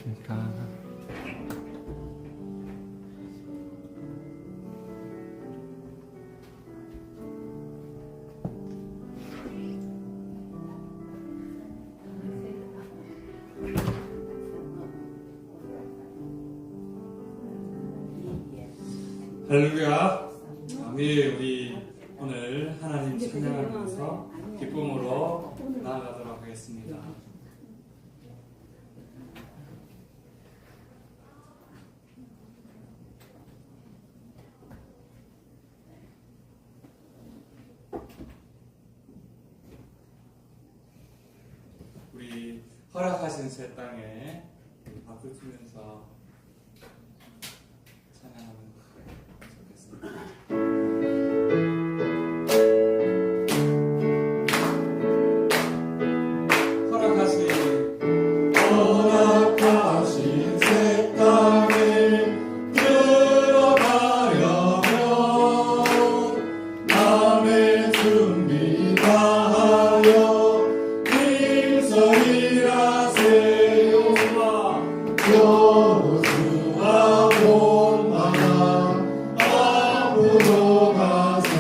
안녕하십니까. 할렐루야. 우리 오늘 하나님 찬양하면서 기쁨으로 나아가도록 하겠습니다. 우리 허락하신 새 땅에 박수 치면서 찬양하면 좋겠습니다. 허락하신 새 땅에 들어가려면 남의 준비 다하여 힘서일하세. 여호수아 본마나 앞으로 가세.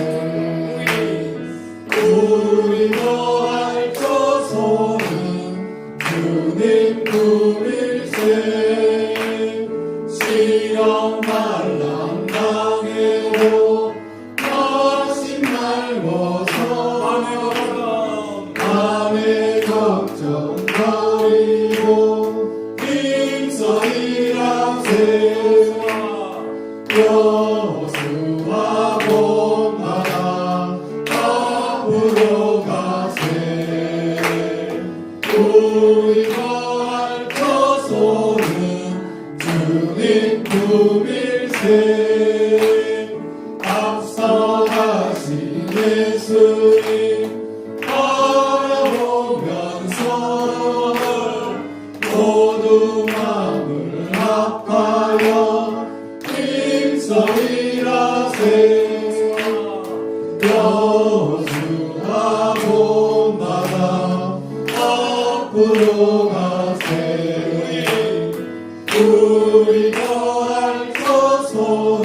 우리 너할 처소는 주님 품일세. 시험 만난 당해도 마심 말고서 밤에 걱정 버리고 힘써 일하세. 여호수아 본마나 앞으로 가세. 우리 거할 처소는 주님 품일세. 앞서가신 예수님 바라보면서 모두 마음을 합하여 힘써 일하세. 여호수아 본마나 앞으로 가세. 우리 거할 처소는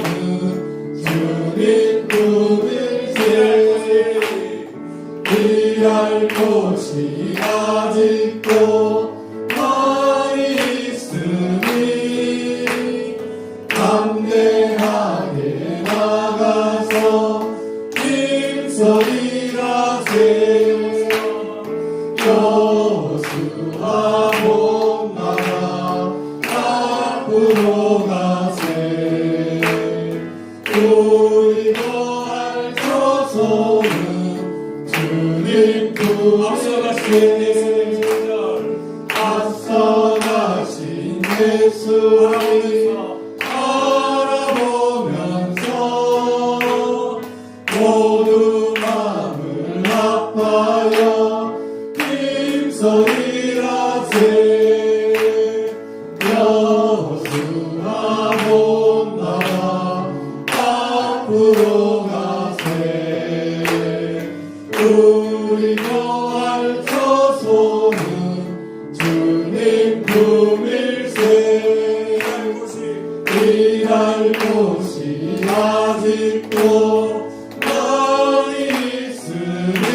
주님 품일세. 일할 곳이 아직도 많이 있으니 담대하게 나가서 힘써 일하세. 여호수아 본마나 앞으로 가세. 우리 거할 처소는 주님 품일세. 앞서가신 예수님 바라보면서 모두 마음을 합하여 힘써 일하세. 여호수아 본마나 앞으로 가세. 우리 거할 처소는 주님 품일세. 일할 곳이 아직도 많이 있으니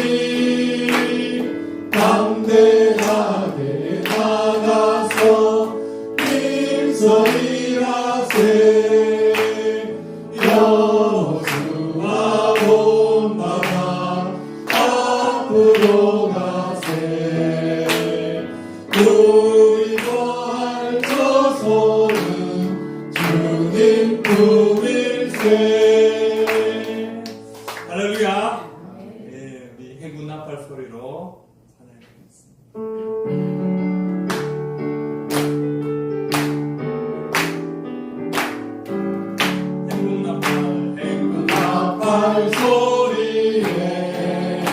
담대하게 나가서 힘써 일하세. 여호수아 본마나 앞으로 가세. 우리 거할 처소는 주님 품일세. 할렐루야. 네, 우리 행군 나팔 소리로 찬양하겠습니다. 행군 나팔 소리에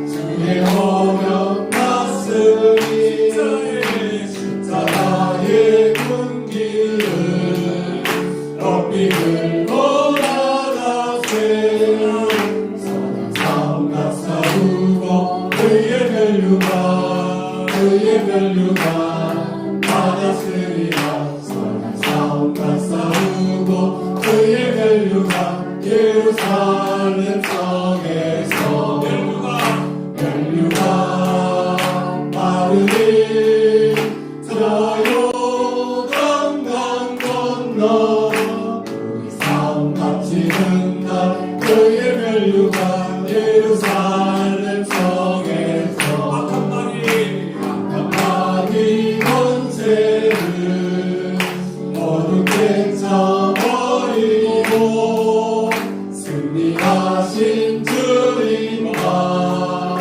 주의 어명 났으니 십자가의 군기를 높이 들고 나가세. 선한 삶과 싸우고 의의 멸류관 받았으리라. 선한 싸움과 싸우고 그의 멸류가 예루살렘 성에서 멸류가 마르니 저 요단 강 건너 우리 싸움 닥치는 날 그의 멸류가 예루살렘 성에서 악한 마귀 권세를 모두 깨쳐버리고 승리하신 주님과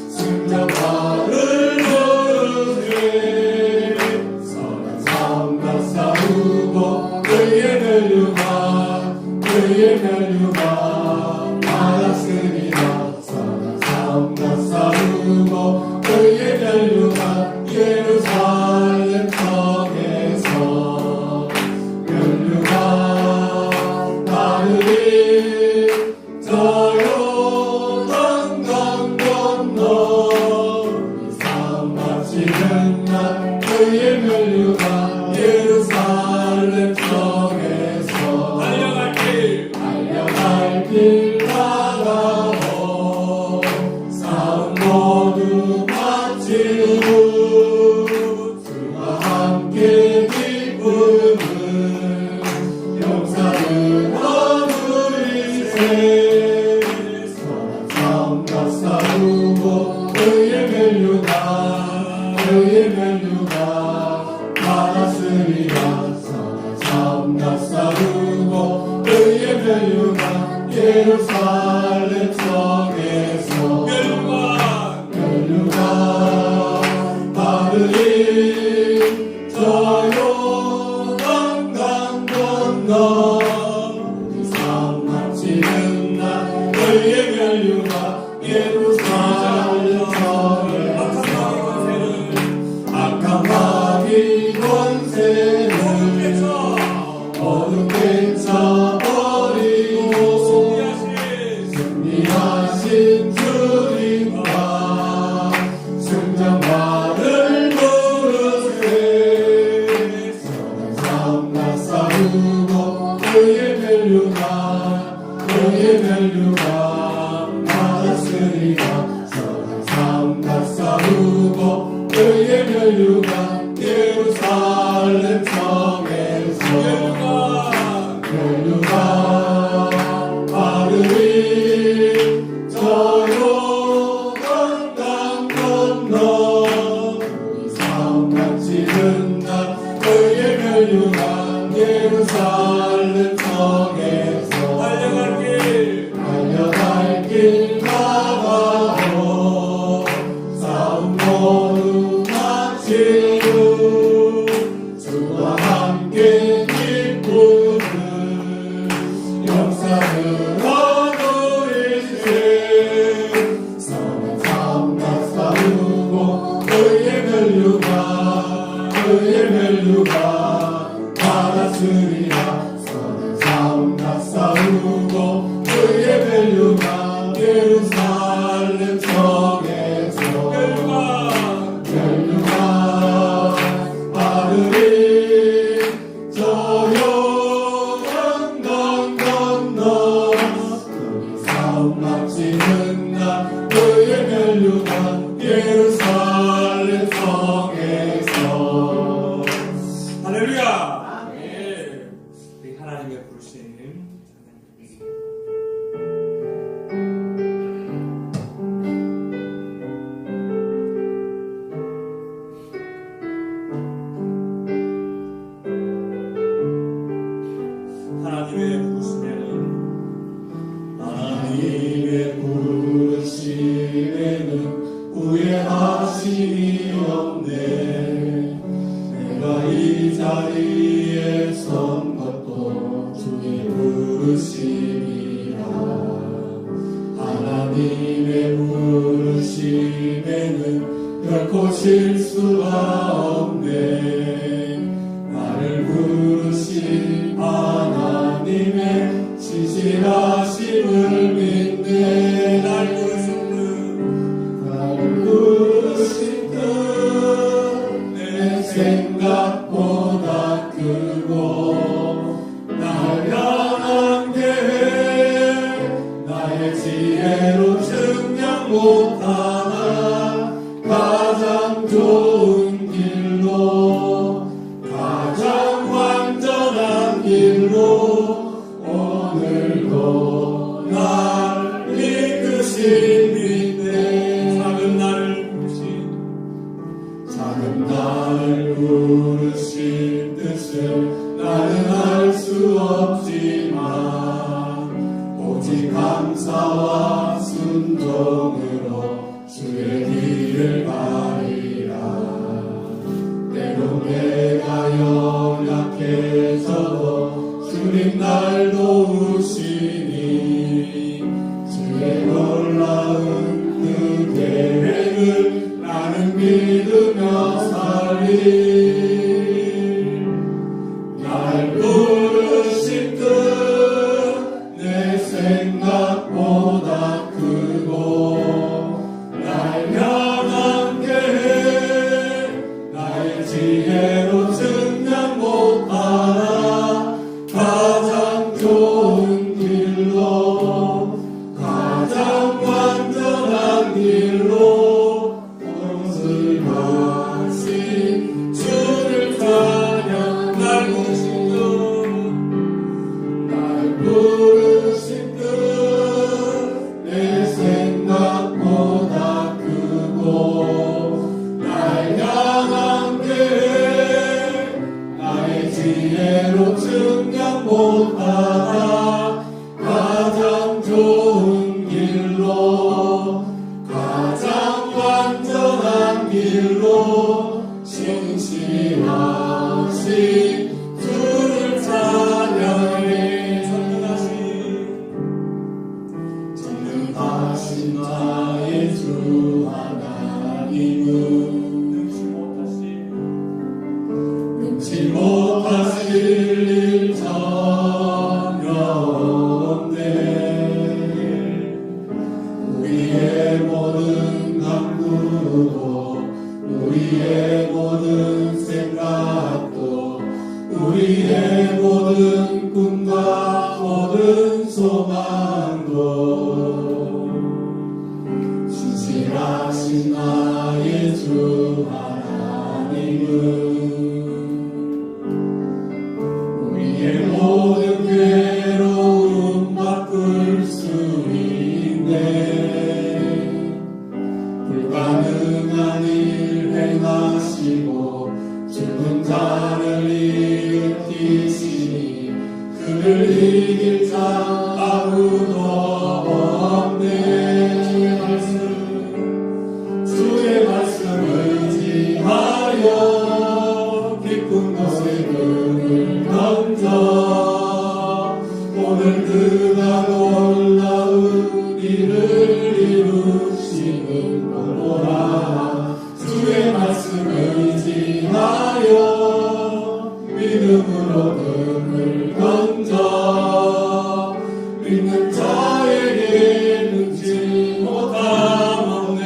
승전파를 부르세. 선한 싸움과 싸우고 그의 멸류가 받았으리라. 선한 싸움과 싸우고 그의 멸류가 예루살렘 성에서 멸류가 마르니 저 요단 강 건너 우리 싸움 마치는 날 그의 멸류가 예루살렘 성에서 달려갈 길 나가고 싸움 모두 마치고 주와 함께 기쁨을 용사를 얻으리세. 선한 싸움과 싸우고 그의 멸류가 받았으리라. 선한 싸움과 싸우고 그의 멸류가 예루살렘 성에서 멸류가 마르니 저 요단 강 건너 우리 싸움 마치는 날 그의 멸류가 예루살렘 성에서 악한 마귀 권세를 모두 깨쳐버리고 승리하신 주님과 승전파를 부르세. 선한 싸움과 싸우고 그의 멸류가 받았으리라. 선한 싸움과 싸우고 그의 멸류가 예루살렘 성에서 멸류가 마르니 저 요단 강 건너 우리 싸움 마치는 날 그의 멸류가 예루살렘 성에서 달려갈 길 나가고 싸움 모두 마치고 주와 함께 기쁨을 용사를 얻으리세. 선한 싸움과 싸우고 그의 멸류가 받았으리라. 선한 싸움과 싸우고 그의 멸류가 예루살렘 성에서 멸류가 마르니 저 요단 강 건너 우리 싸움 마치는 날 그의 멸류가 예루살렘 성에서. 할렐루야. 우리 하나님의 부르심. 하나님의 부르심에는 후회하심이 없네. 내가 이 자리에 선 것도 주의 부르심이라. 하나님의 부르심에는 결코 실수가 없네. 나를 부르신 하나님의 신실하심을 믿네. 날 부르신 듯 내 생각보다 크고 날 향한 계획 나의 지혜로 증명 못하나 가장 좋은 길로 가장 완전한 길로 오늘도 날 이끄신 믿네 작은 나를 부르신 뜻을 나는 알 수 없지만 오직 감사와 순종으로 주의 길을 가리라 때론 내가 연약해져도 주님 날 도우시니 주의 놀라운 그 계획을 나는 믿으며 살리 날 부르신 뜻 내 생각보다 크고 날 향한 계획 나의 지혜로 증명 못하나 가장 좋은 길로 가장 완전한 길로 옷을 가신 주를 찬양 날 부르신 뜻 내 생각보다 크고 날 향한 계획 나의 지혜로 증명 못하나 가장 좋은 길로 가장 완전한 길로 신실하신 주를 찬양해 전능하신 나의 주 하나님은 능치 못하실 일 전혀 없네 우리의 모든 강구도 우리의 모든 생각도 우리의 모든 꿈과 모든 소망도 신실하신 나의 주 하나님은 우리의 모든 괴로움 바꿀 수 있네 불가능한 일 행하시고 죽은 자를 일으키시니 그를 이길 자 아무도 없네 주의 말씀 의지하여 깊은 곳에 눈을 던져 오늘 그가 놀라운 일을 이루시는 걸 보라 주의 말씀 의지하여 믿음으로 눈을 던져 믿는 자에게 능치 못함 없네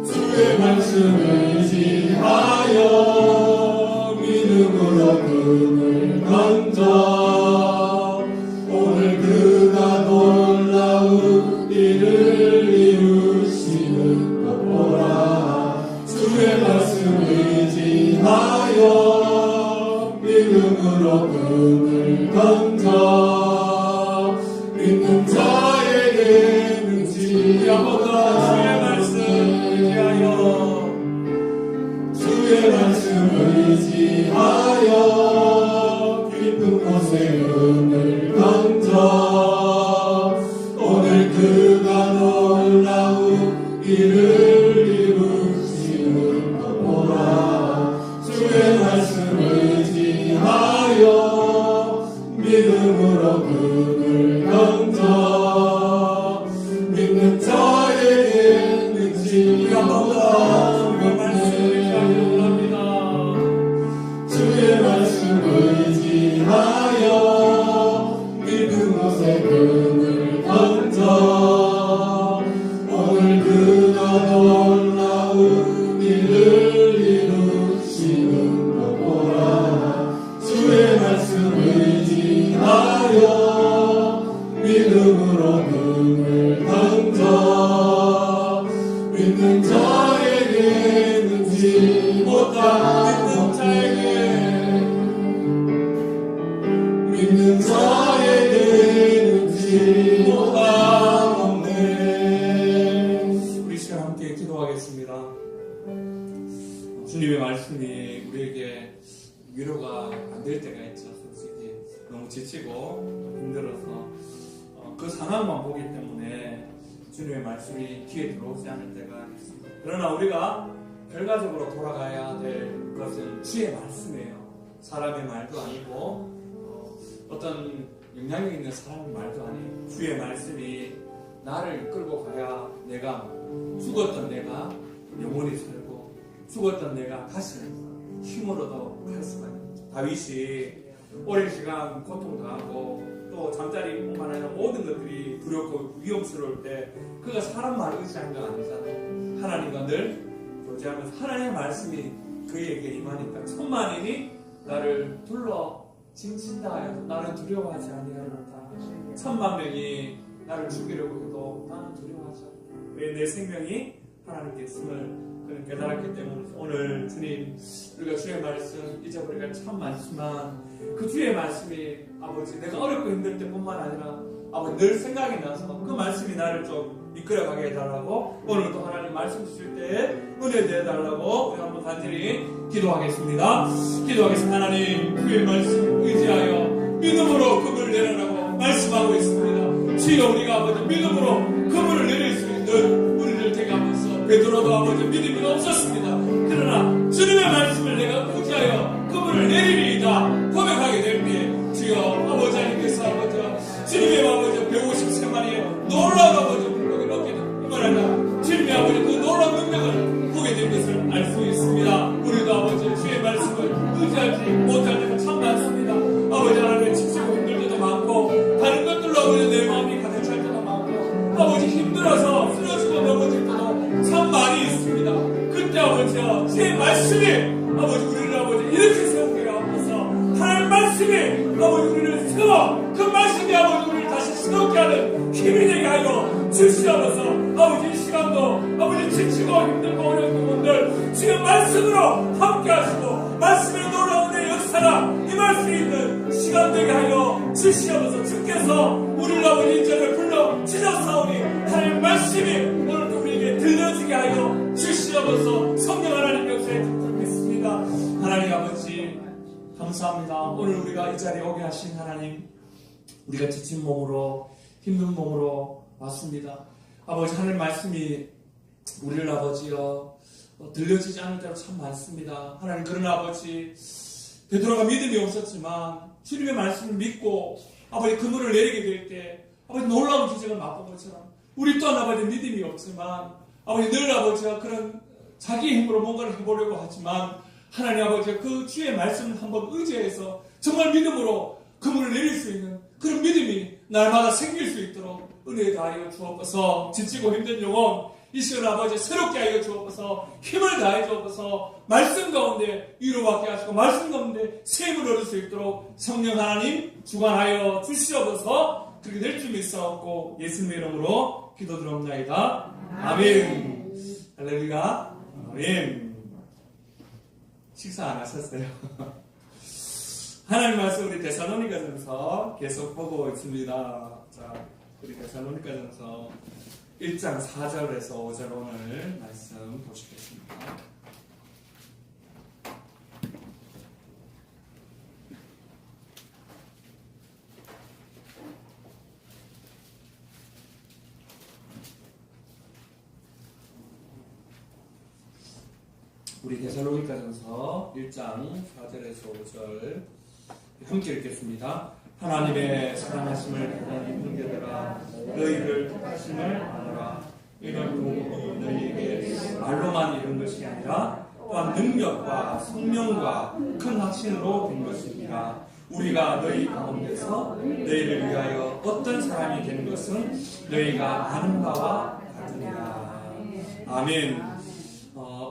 주의 말씀 의지하여 믿음으로 눈을 던져 오늘 그가 놀라운 일을 이루시는 것 보라 주의 말씀 의지하여 믿음으로 눈을 던져 믿는 자에게 능치 못함 주의 말씀 의지하여 주의 말씀 의지하여 깊은 곳에 눈을 던져 오늘 그가 놀라운 일을 이루시는 것 보라 주의 말씀 의지하여 믿음으로 눈을 던져 믿는 자에게 능치 못함 주의 되는지 못한 믿는 자에게 믿는 자에게 되는지 못한 없네. 우리 시간 함께 기도하겠습니다. 주님의 말씀이 우리에게 위로가 안 될 때가 있죠. 솔직히 너무 지치고 힘들어서 그 상황만 보기 때문에 주님의 말씀이 귀에 들어오지 않을 때가 있습니다. 그러나 우리가 결과적으로 돌아가야 될 것은 주의 말씀이에요. 사람의 말도 아니고 어떤 영향력 있는 사람의 말도 아니고 주의 말씀이 나를 끌고 가야 내가 죽었던 내가 영원히 살고 죽었던 내가 다시 힘을 얻어 갈 수가 있습니다. 다윗이 오랜 시간 고통당하고 또 잠자리뿐만 아니라 모든 것들이 두렵고 위험스러울 때 그가 사람 말을 의지한 거 아니잖아요. 하나님과 늘 교제하면서 하나님의 말씀이 그에게 임하니까 천만인이 나를 둘러 징친다 하여도 나를 두려워하지 아니하리로다. 1,000만 명이 나를 죽이려고 해도 나는 두려워하지 않는다. 왜 내 생명이 하나님께 있음을 그는 깨달았기 때문에 오늘 주님 우리가 주의 말씀 잊어버리기가 참 많지만 그 주의 말씀이 아버지 내가 어렵고 힘들 때뿐만 아니라 아버지 늘 생각이 나서 그 말씀이 나를 좀 이끌어가게 해달라고 오늘도 하나님 말씀 주실 때 은혜 내달라고 우리 한번 간절히 기도하겠습니다. 하나님 주의 말씀 의지하여 믿음으로 그물을 내려라고 말씀하고 있습니다. 주여 우리가 아버지 믿음으로 그물을 내릴 수 있는 우리를 되게 하면서 베드로도 아버지 믿음이 없었습니다. 그러나 주님의 말씀을 내가 의지하여 그물을 내리리이다 고백하게 될 때에 주여 아버지 하나님께서 아버지 주님의 아버지 150세만에 놀라운 아버지 능력을 얻게 됩니다. 주님의 아버지 그 놀라운 능력을 보게 된 것을 알 수 있습니다. 우리도 아버지 주의 말씀을 의지하지 못할 때가 참 많습니다. 아버지 하나님의 지치고 힘들 때도 많고 다른 것들로 아버지 내 마음이 가득 찰 때도 많고 아버지 힘들어서 쓰러지고 넘어질 때도 참 많이 있습니다. 그때 아버지요 제 말씀이 아버지 우리를 아버지 이렇게 세우게 하면서 하나님 말씀이 아버지 우리를 세워 그 말씀이 아버지 우리를 다시 새롭게 하는 힘이 되게 하여 주시옵소서. 아버지 이 시간도 아버지 지치고 힘들고 어려운 분들 지금 말씀으로 함께 하시고 말씀의 놀라운 내 역사가 이 말씀이 있는 시간 되게 하여 주시옵소서. 주께서 우리를 아버지 인자를 불러 지셨사오니 하나님 말씀이 오늘도 우리에게 들려지게 하여 주시옵소서. 성령 하나님 역사에 부탁드리겠습니다. 하나님 아버지 감사합니다. 오늘 우리가 이 자리에 오게 하신 하나님 우리가 지친 몸으로 힘든 몸으로 왔습니다. 아버지 하나님 말씀이 우리를 아버지여 들려지지 않을 때로 참 많습니다. 하나님 그러나 아버지 베드로가 믿음이 없었지만 주님의 말씀을 믿고 아버지 그물을 내리게 될 때 아버지 놀라운 기적을 맛본 것처럼 우리 또한 아버지 믿음이 없지만 아버지 늘 아버지가 그런 자기 힘으로 뭔가를 해보려고 하지만 하나님 아버지 그 주의 말씀을 한번 의지해서 정말 믿음으로 그물을 내릴 수 있는 그런 믿음이 날마다 생길 수 있도록 은혜 다하여 주옵소서. 지치고 힘든 영혼 이 시간 아버지 새롭게 하여 주옵소서. 힘을 다해 주옵소서. 말씀 가운데 위로받게 하시고 말씀 가운데 세임을 얻을 수 있도록 성령 하나님 주관하여 주시옵소서. 그렇게 될 줄 믿사옵고 예수님의 이름으로 기도드립니다. 아멘. 할렐루야. 아멘. 식사 안 하셨어요? 하나님 말씀 우리 데살로니가전서 계속 보고 있습니다. 자, 우리 데살로니가전서 1장 4절에서 5절 오늘 말씀 보시겠습니다. 우리 데살로니가전서 1장 4절에서 5절 함께 읽겠습니다. 하나님의 사랑하심을 받는 형제들아 너희를 택하심을 아노라. 이런 공급이 너희에게 말로만 이룬 것이 아니라 또한 능력과 성령과 큰 확신으로 된 것입니다. 우리가 너희 가운데서 너희를 위하여 어떤 사람이 되는 것은 너희가 아는 바와 같으니라. 아멘.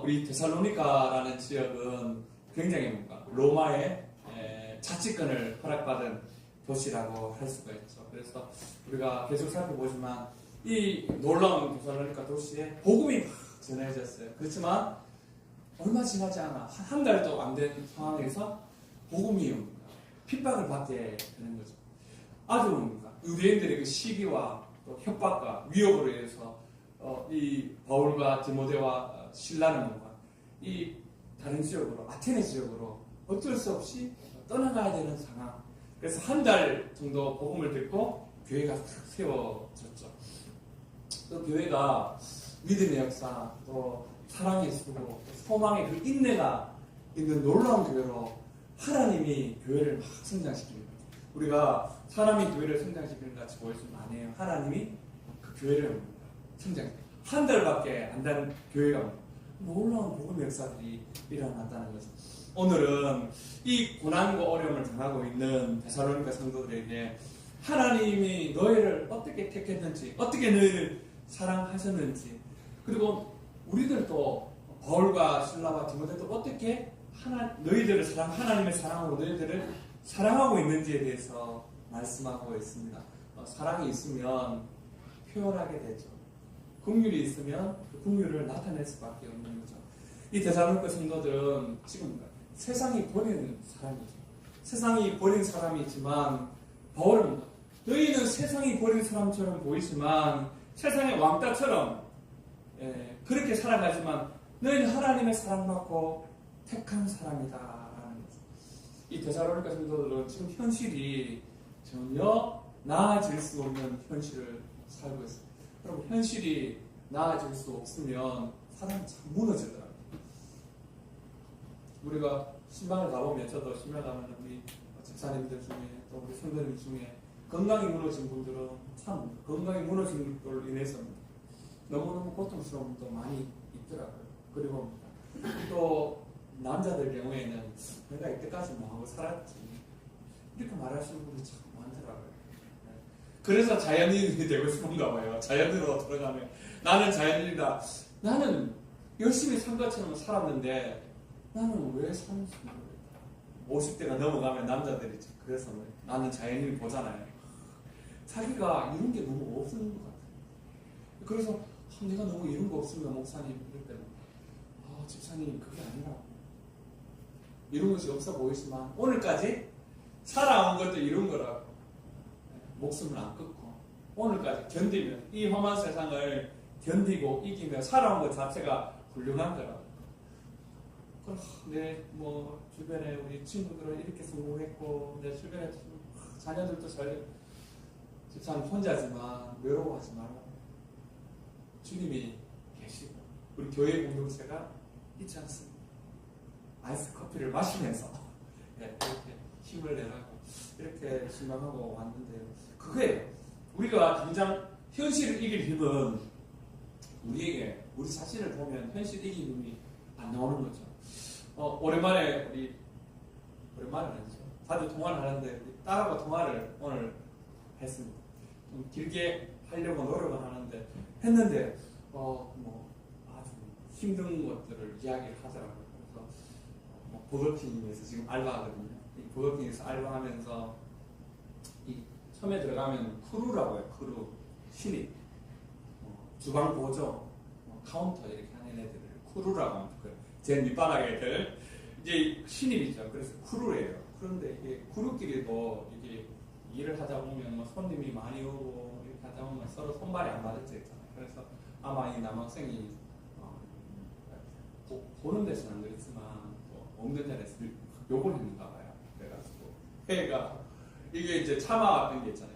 우리 데살로니가라는 지역은 굉장히 뭔가 로마의 자치권을 허락받은 도시라고 할 수가 있죠. 그래서 우리가 계속 살펴보지만 이 놀라운 데살로니가 도시에 복음이 막 전해졌어요. 그렇지만 얼마 지나지 않아 한 달도 안 된 상황에서 복음이 옵니다. 핍박을 받게 되는 거죠. 아주 유대인들의 그 시기와 또 협박과 위협으로 인해서 이 바울과 디모데와 신라는 이 다른 지역으로 아테네 지역으로 어쩔 수 없이 떠나가야 되는 상황. 그래서 한 달 정도 복음을 듣고 교회가 세워졌죠. 또 교회가 믿음의 역사, 또 사랑의 수고, 소망의 그 인내가 있는 놀라운 교회로 하나님이 교회를 막 성장시킵니다. 우리가 사람이 교회를 성장시키는 것 같이 보이지만 아니에요. 하나님이 그 교회를 성장. 한 달밖에 안 된 교회가 놀라운 복음의 역사들이 일어났다는 거죠. 오늘은 이 고난과 어려움을 당하고 있는 데살로니가 성도들에게 하나님이 너희를 어떻게 택했는지, 어떻게 너희를 사랑하셨는지, 그리고 우리들도 바울과 신라와 디모데도 어떻게 너희들을 하나님의 사랑으로 너희들을 사랑하고 있는지에 대해서 말씀하고 있습니다. 사랑이 있으면 표현하게 되죠. 긍휼이 있으면 그 긍휼을 나타낼 수밖에 없는 거죠. 이 데살로니가 성도들은 지금 세상이 버리는 사람이죠. 세상이 버린 사람이지만 바울은 너희는 세상이 버린 사람처럼 보이지만 세상의 왕따처럼 그렇게 살아가지만 너희는 하나님의 사랑받고 택한 사람이다라는 거죠. 이 데살로니가 성도들은 지금 현실이 전혀 나아질 수 없는 현실을 살고 있어요. 여러분, 현실이 나아질 수 없으면 사람이 참 무너지더라고요. 우리가 신방을 가보면, 저도 신방 가면 우리 집사님들 중에 또 우리 성도님 중에 건강이 무너진 분들은 참 건강이 무너진 걸로 인해서 너무너무 고통스러운 분도 많이 있더라고요. 그리고 또 남자들 경우에는 내가 이때까지 뭐하고 살았지 이렇게 말하시는 분이 참 많더라고요. 그래서 자연인이 되고 싶은가 봐요. 자연으로 들어가면 나는 자연인이다. 나는 열심히 산 것처럼 살았는데 나는 왜 사는지 모르겠다. 50대가 넘어가면 남자들이 그래서 나는 자연인을 보잖아요. 자기가 이런 게 너무 없는 것 같아요. 그래서 내가 너무 이런 거 없으면 목사님 이럴 때는 집사님 그게 아니라 이런 것이 없어 보이지만 오늘까지 살아온 것도 이런 거라고 목숨을 안 끊고 오늘까지 견디면 이 험한 세상을 견디고 이기며 살아온 것 자체가 훌륭한 거라고. 내 주변에 우리 친구들은 이렇게 성공했고 내 주변에 자녀들도 잘 집사님 혼자지만 외로워하지 말라. 주님이 계시고 우리 교회 공동체가 있지 않습니다. 아이스 커피를 마시면서 이렇게 힘을 내라고 이렇게 신방하고 왔는데요. 그거예요. 우리가 당장 현실을 이길 힘은 우리에게 우리 자신을 보면 현실 이길 힘이 안 나오는 거죠. 오랜만에 오랜만은 아니죠. 자주 통화를 하는데 우리 딸하고 통화를 오늘 했습니다. 좀 길게 하려고 노력을 하는데 했는데 아주 힘든 것들을 이야기를 하더라고요. 그래서 버거킹에서 지금 알바하거든요. 이 버거킹에서 알바하면서 이 처음에 들어가면 크루라고 해요. 크루 신입 주방 보조 카운터 이렇게 하는 애들을 크루라고 합니다. 제 밑바닥에 애들 이제 신입이죠. 그래서 크루예요. 그런데 이게 크루끼리도 이게 일을 하다 보면 손님이 많이 오고 이렇게 하다 보면 서로 손발이 안 맞을 때 있잖아요. 그래서 아마 이 남학생이 보는 데서는 안 그랬지만 없는 자리에서 욕을 했는가 봐요. 그래가지고 애가 이게 이제 참아왔던 게 있잖아요.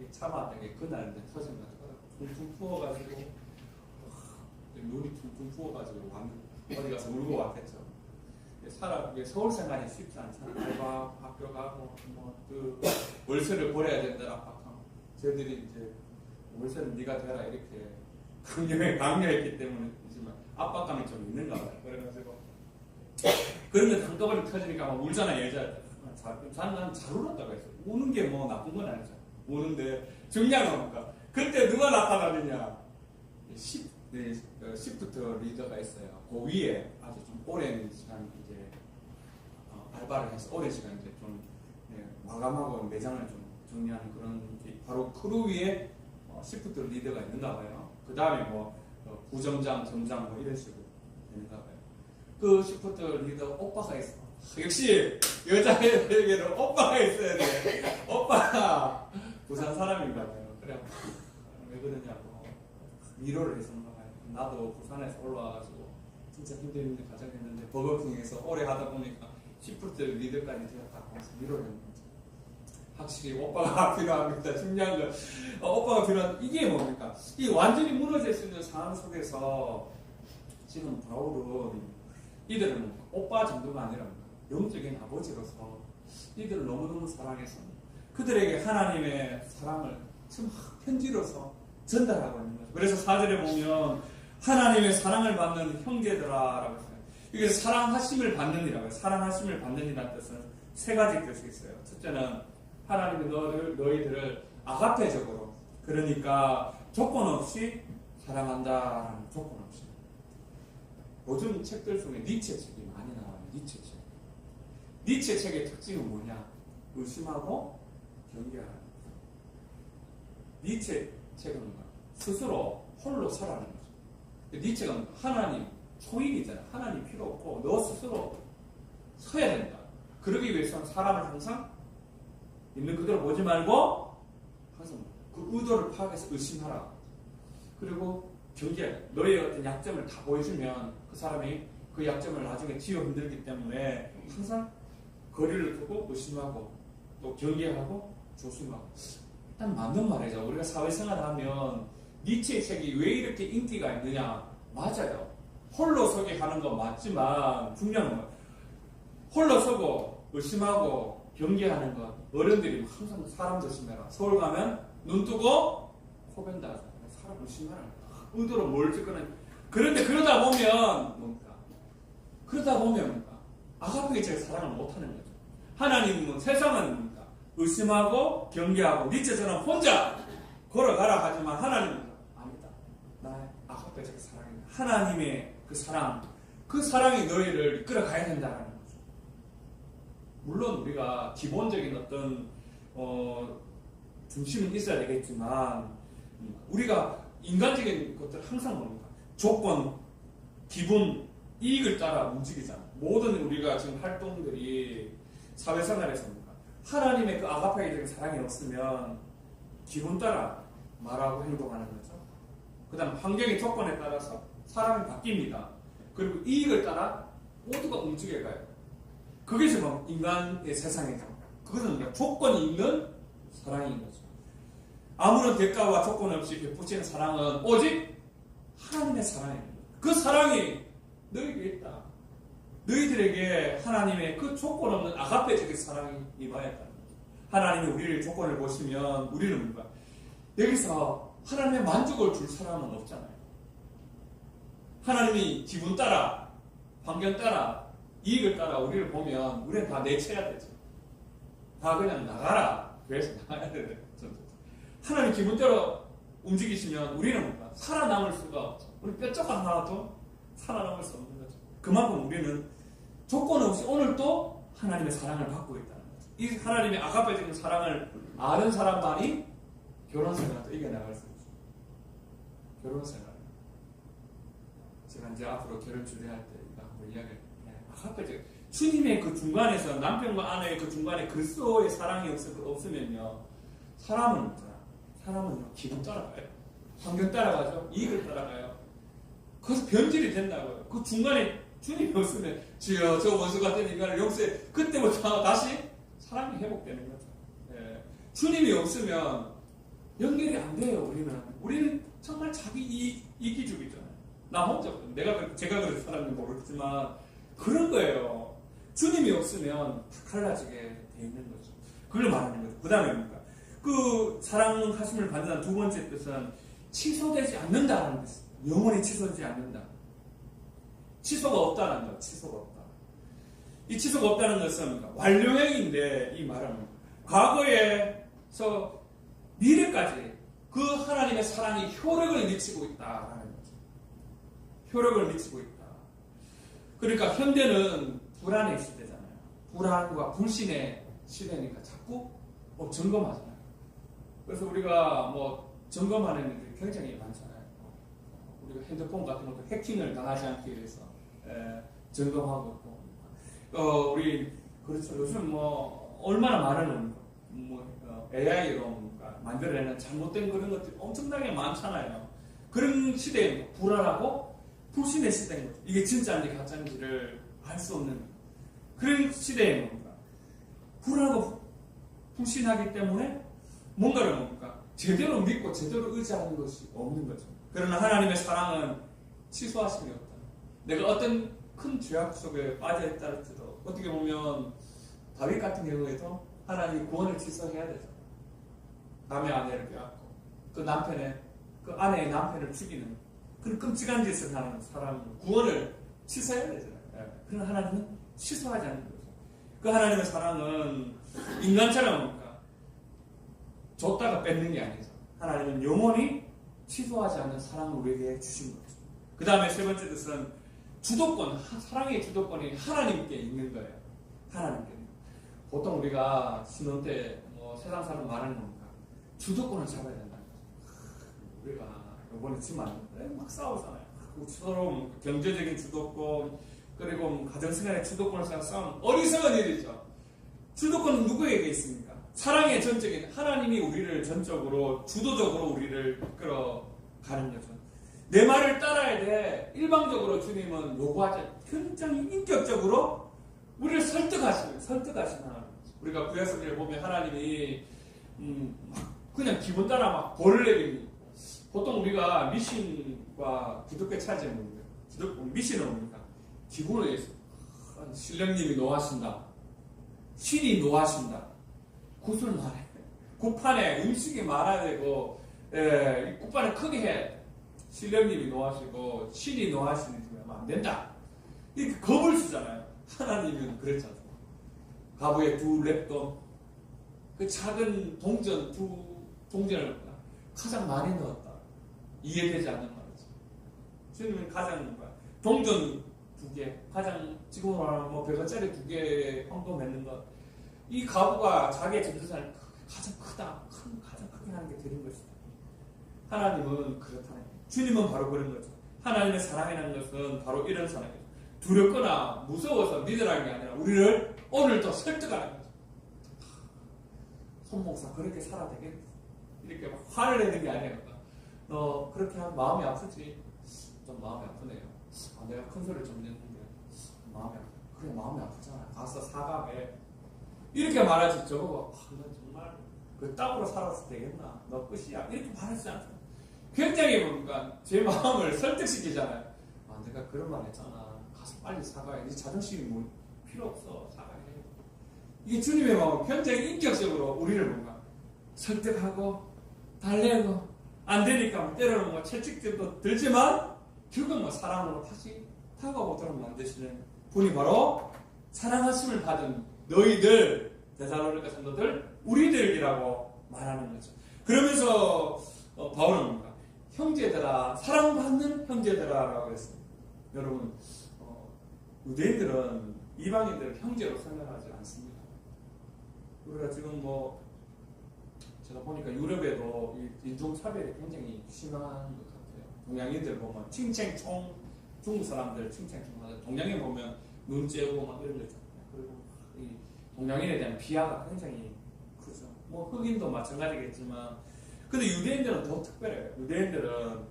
이게 참아왔던 게 그날 이제 터져가지고 퉁퉁 부어가지고 눈이 퉁퉁 부어가지고 어디 가서 울고 왔겠죠. 서울 생활이 쉽지 않잖아요. 알바 학교 가고 그 월세를 벌어야 된다는 압박함. 저희들이 이제 월세는 네가 되라 이렇게 강요했기 때문이지만 압박감이 좀 있는가 봐요. 그래가지고 그런 게 한꺼번에 터지니까 막 울잖아요. 여자들. 난 잘 울었다고 했어요. 우는 게 뭐 나쁜 건 아니죠. 우는데 중요한 건 뭔가 그때 누가 나타나느냐. 시프트 리더가 있어요. 그 위에 아주 좀 오랜 시간 이제 알바를 해서 오랜 시간 이제 좀 마감하고 매장을 좀 정리하는 그런 게 바로 크루 위에 시프트 리더가 있는가 봐요. 그 다음에 부점장, 점장 이런 식으로 되는가 봐요. 그 시프트 리더 오빠가 있어. 역시 여자에게는 오빠가 있어야 돼. 오빠가 부산 사람인가 봐요. 그래 왜 그러냐고 위로를 해서 나도 부산에서 올라와가지고 진짜 힘든 과정 했는데 버거킹에서 오래 하다 보니까 시프트 리더까지 되었다고 해서 위로를 했는 거죠. 확실히 오빠가 필요합니다. 중요한 건 오빠가 필요한 이게 뭡니까? 이 완전히 무너질 수 있는 상황 속에서 지금 바울은 이들은 오빠 정도가 아니라 영적인 아버지로서 이들을 너무너무 사랑해서 그들에게 하나님의 사랑을 지금 편지로서 전달하고 있는 거죠. 그래서 4절에 보면 하나님의 사랑을 받는 형제들아라고 했어요. 이게 사랑하심을 받는이라고 해요. 사랑하심을 받는이라는 뜻은 세 가지 뜻이 있어요. 첫째는 하나님이 너희들을 아가페적으로, 그러니까 조건 없이 사랑한다라는 조건 없이. 요즘 책들 중에 니체 책이 많이 나와요. 니체 책. 니체 책의 특징은 뭐냐? 의심하고 경계하는 거죠. 니체 책은 스스로 홀로 서라는 거죠. 니체가 하나님 초일이잖아. 하나님 필요 없고 너 스스로 서야 된다. 그러기 위해서는 사람을 항상 있는 그대로 보지 말고 항상 그 의도를 파악해서 의심하라. 그리고 경계, 너의 어떤 약점을 다 보여주면 그 사람이 그 약점을 나중에 쥐어 흔들기 때문에 항상 거리를 두고 의심하고 또 경계하고 조심하고. 일단 맞는 말이죠. 우리가 사회생활을 하면 니체의 책이 왜 이렇게 인기가 있느냐? 맞아요. 홀로 서게 하는 건 맞지만 중요한 건 홀로 서고 의심하고 경계하는 것. 어른들이 항상 사람 조심해라. 서울 가면 눈 뜨고 코 벤다 하잖아요. 사람 조심해라. 의도로 뭘 찍거나. 그런데 그러다 보면 뭡니까? 그러다 보면 뭡니까? 아가페에 제가 사랑을 못하는 거죠. 하나님은 세상은 뭡니까? 의심하고 경계하고 니체처럼 혼자 걸어가라 하지만 하나님은 아니다. 나의 아가페에 제가 사랑입니다. 하나님의 그 사랑, 그 사랑이 너희를 이끌어가야 된다는 거죠. 물론 우리가 기본적인 어떤 중심은 있어야 되겠지만 우리가 인간적인 것들 항상 뭡니까? 조건, 기분, 이익을 따라 움직이잖아. 모든 우리가 지금 활동들이 사회생활에서 뭡니까? 하나님의 그 아가페이적인 사랑이 없으면 기분 따라 말하고 행동하는 거죠. 그 다음 환경의 조건에 따라서 사람이 바뀝니다. 그리고 이익을 따라 모두가 움직여가요. 그게 지금 인간의 세상이죠. 그것은 조건이 있는 사랑인 거죠. 아무런 대가와 조건 없이 베푸시는 사랑은 오직 하나님의 사랑입니다. 그 사랑이 너희에게 있다. 너희들에게 하나님의 그 조건 없는 아가페적인 사랑이 임하였다는 거죠. 하나님이 우리를 조건을 보시면 우리는 뭔가 여기서 하나님의 만족을 줄 사람은 없잖아요. 하나님이 기분 따라, 환경 따라, 이익을 따라 우리를 보면 우리는 다 내쳐야 되죠. 다 그냥 나가라. 그래서 나가야 되는 거죠. 하나님 기분대로 움직이시면 우리는 뭔가 살아남을 수가 없죠. 우리 뼈조각 하나도 살아남을 수 없는 거죠. 그만큼 우리는 조건 없이 오늘도 하나님의 사랑을 받고 있다는 거죠. 이 하나님의 아가페적인 사랑을 아는 사람만이 결혼생활도 이겨나갈 수 있죠. 결혼생활. 제가 이제 앞으로 결혼 주례할 때 한번 이야기를 아가페적 주님의 그 중간에서 남편과 아내의 그 중간에 그리스도의 사랑이 없으면요 사람은 기분 따라가요. 환경 따라가죠. 이익을 따라가요. 그래서 변질이 된다고요. 그 중간에 주님이 없으면 주여 저 원수 같은 인간을 용서해. 그때부터 다시 사랑이 회복되는 거죠. 예. 주님이 없으면 연결이 안 돼요. 우리는 정말 자기 이기주의잖아요. 나 혼자 제가 그래서 살았는지 모르겠지만 그런 거예요. 주님이 없으면 다 갈라지게 돼 있는 거죠. 그걸 말하는 거죠. 그 다음에 뭡니까? 그 사랑하심을 받는 두 번째 뜻은 취소되지 않는다는 뜻. 영원히 취소되지 않는다. 취소가 없다는 것. 취소가 없다. 이 취소가 없다는 것은 완료형인데 이 말은 과거에서 미래까지 그 하나님의 사랑이 효력을 미치고 있다라는 거죠. 효력을 미치고 있다. 그러니까 현대는 불안의 시대잖아요. 불안과 불신의 시대니까 자꾸 점검하잖아요. 그래서 우리가 점검하는 일들이 굉장히 많잖아요. 우리가 핸드폰 같은 것도 해킹을 당하지 않기 위해서 점검하고 있고, 우리 그렇죠. 요즘 뭐 얼마나 많은 AI로 만들어내는 잘못된 그런 것들이 엄청나게 많잖아요. 그런 시대에 불안하고 불신의 시대인 거죠. 이게 진짜인지 가짜인지를 알 수 없는 그런 시대에 뭡니까? 불안하고 불신하기 때문에 뭔가를 뭡니까? 제대로 믿고 제대로 의지하는 것이 없는 거죠. 그러나 하나님의 사랑은 취소하심이 없다. 내가 어떤 큰 죄악 속에 빠져있다 할지도 어떻게 보면 다윗 같은 경우에도 하나님이 구원을 취소해야 되죠. 남의 아내를 빼앗고 그 아내의 남편을 죽이는 그런 끔찍한 짓을 하는 사람은 구원을 취소해야 되잖아요. 그러나 하나님은 취소하지 않는 거죠. 그 하나님의 사랑은 인간처럼 뭡니까? 줬다가 뺏는 게 아니죠. 하나님은 영원히 취소하지 않는 사랑을 우리에게 주신 거죠. 그 다음에 세 번째 뜻은 주도권, 사랑의 주도권이 하나님께 있는 거예요. 하나님께. 보통 우리가 신혼 때 세상 사람 말하는 겁니다. 주도권을 잡아야 된다는 거죠. 우리가 이번에 지금 막 싸우잖아요. 서로 경제적인 주도권, 그리고 가정생활의 주도권을 싸우는 어리석은 일이죠. 주도권은 누구에게 있습니까? 사랑의 전적인 하나님이 우리를 전적으로, 주도적으로 우리를 이끌어가는 거죠. 내 말을 따라야 돼. 일방적으로 주님은 요구하지 않아요. 굉장히 인격적으로 우리를 설득하시는 하나님. 우리가 구약성경을 보면 하나님이 그냥 기분 따라 막 벌을 내립니다. 보통 우리가 미신과 기독교 차이점이 뭡니까? 미신은 뭡니까? 기분을 위해서 신령님이 노하신다. 신이 노하신다. 굿을 말해. 굿판에 음식이 많아야 되고 굿판을 크게 해야 돼. 신령님이 노하시고 신이 노하시는 지 하면 안 된다. 이렇게 겁을 주잖아요. 하나님은 그렇지 않습니다. 가부에 두 랩돈, 그 작은 동전 두 동전을 가장 많이 넣었다. 이해되지 않는 말이죠. 주님은 가장 동전 두 개, 가장 지금으로 말하면 100원짜리 두 개 헌금했는 것. 이 가부가 자기의 전재산을 가장 가장 크게 하는 게 되는 것이다. 하나님은 그렇다는 거예요. 주님은 바로 그런 거죠. 하나님의 사랑이라는 것은 바로 이런 사랑이죠. 두렵거나 무서워서 믿으라는 게 아니라 우리를 오늘도 설득하는 거죠. 손 목사 그렇게 살아야 되겠어. 이렇게 막 화를 내는 게 아니라 너 그렇게 하면 마음이 아프지? 좀 마음이 아프네요. 내가 큰 소리를 좀 냈는데 그래 마음이 아프잖아. 가서 사과해. 이렇게 말하지. 저거 너 정말 그 땅으로 살아서 되겠나? 너 끝이야. 이렇게 말하지 않아요. 굉장히 뭔가 제 마음을 설득시키잖아요. 내가 그런 말 했잖아. 가서 빨리 사과해. 네 자존심이 뭐 필요 없어. 사과해. 이게 주님의 마음은 굉장히 인격적으로 우리를 뭔가 설득하고 달래고 안 되니까 때로는 채찍질도 들지만 결국 사랑으로 다시 다가오도록 만드시는 분이 바로 사랑하심을 받은 너희들 데살로니가 성도들 우리들이라고 말하는 거죠. 그러면서 바울은 뭔가 형제들아, 사랑받는 형제들아라고 했습니다. 여러분, 유대인들은 이방인들을 형제로 생각하지 않습니다. 우리가 지금 제가 보니까 유럽에도 인종차별이 굉장히 심한 것 같아요. 동양인들 보면 칭칭총, 중국 사람들 칭칭총 하죠. 동양인 보면 눈 째고 막 이런 거 있잖아요. 그리고 이 동양인에 대한 비하가 굉장히 크죠. 흑인도 마찬가지겠지만, 근데 유대인들은 더 특별해요. 유대인들은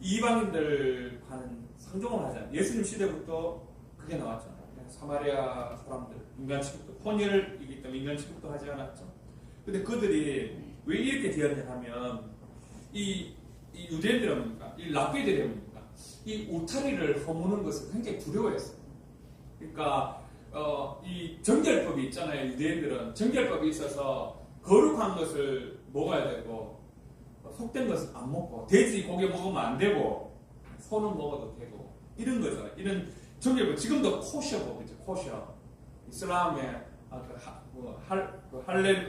이방인들과는 상종을 하지 않아요. 예수님 시대부터 그게 나왔잖아요. 사마리아 사람들, 인간 취급도, 혼혈이기 때문에 인간 취급도 하지 않았죠. 근데 그들이 왜 이렇게 되었냐 하면, 이 유대인들은 뭡니까? 이 랍비들이 뭡니까? 이 울타리를 허무는 것을 굉장히 두려워했어요. 그러니까, 이 정결법이 있잖아요. 유대인들은 정결법이 있어서 거룩한 것을 먹어야 되고, 속된 것은 안 먹고, 돼지 고기 먹으면 안 되고, 소는 먹어도 되고, 이런 거잖아요. 이런 정결법. 지금도 코셔법이죠. 코셔. 이슬람의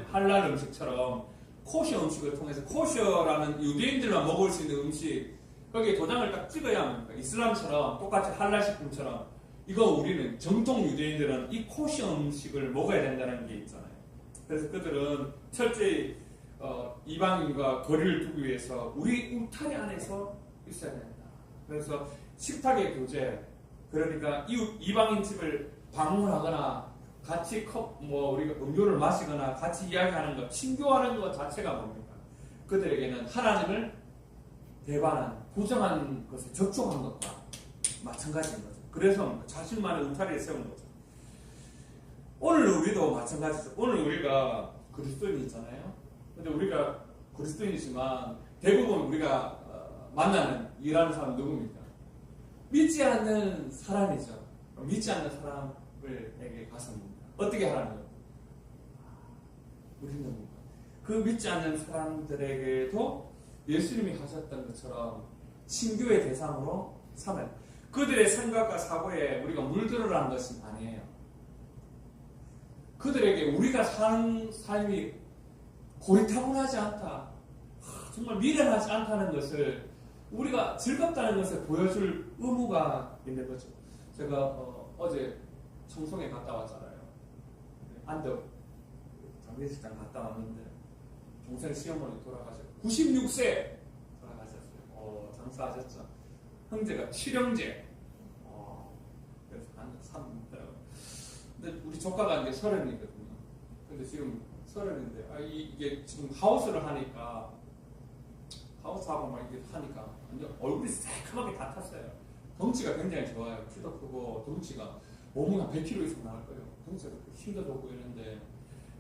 할랄 음식처럼 코셔 음식을 통해서 코셔라는 유대인들만 먹을 수 있는 음식, 거기에 도장을 딱 찍어야 합니까? 이슬람처럼 똑같이 할랄 식품처럼 이거 우리는 정통 유대인들은 이 코셔 음식을 먹어야 된다는 게 있잖아요. 그래서 그들은 철저히 이방인과 거리를 두기 위해서 우리 울타리 안에서 있어야 된다. 그래서 식탁의 교제, 그러니까 이방인 집을 방문하거나 같이 우리가 음료를 마시거나 같이 이야기하는 것, 친교하는 것 자체가 뭡니까? 그들에게는 하나님을 배반한, 부정한 것에 접촉한 것과 마찬가지인 거죠. 그래서 자신만의 울타리를 세운 거죠. 오늘 우리도 마찬가지죠. 오늘 우리가 그리스도인이잖아요. 근데 우리가 그리스도인이지만 대부분 우리가 만나는, 일하는 사람 누굽니까? 믿지 않는 사람이죠. 믿지 않는 사람에게 가서 어떻게 하라는 거예요? 우리는 뭡니까? 그 믿지 않는 사람들에게도 예수님이 하셨던 것처럼 친교의 대상으로 삼아요. 그들의 생각과 사고에 우리가 물들어라는 것은 아니에요. 그들에게 우리가 사는 삶이 고리타분하지 않다, 정말 미련하지 않다는 것을, 우리가 즐겁다는 것을 보여줄 의무가 있는 거죠. 제가 어제 청송에 갔다 왔잖아요. 안덕 장례식장 갔다 왔는데 동생 시어머니 돌아가셨고 96세 돌아가셨어요. 장사하셨죠. 형제가 7형제. 그래서 한 3. 근데 우리 조카가 이제 30이거든요. 근데 지금 30인데 이게 지금 하우스를 하니까, 하우스하고 막 이렇게 하니까 완전 얼굴이 새카맣게 다 탔어요. 덩치가 굉장히 좋아요. 키도 크고 덩치가 몸은 한 100kg 이상 나올 거예요. 덩치가 힘도 좋고 이런데,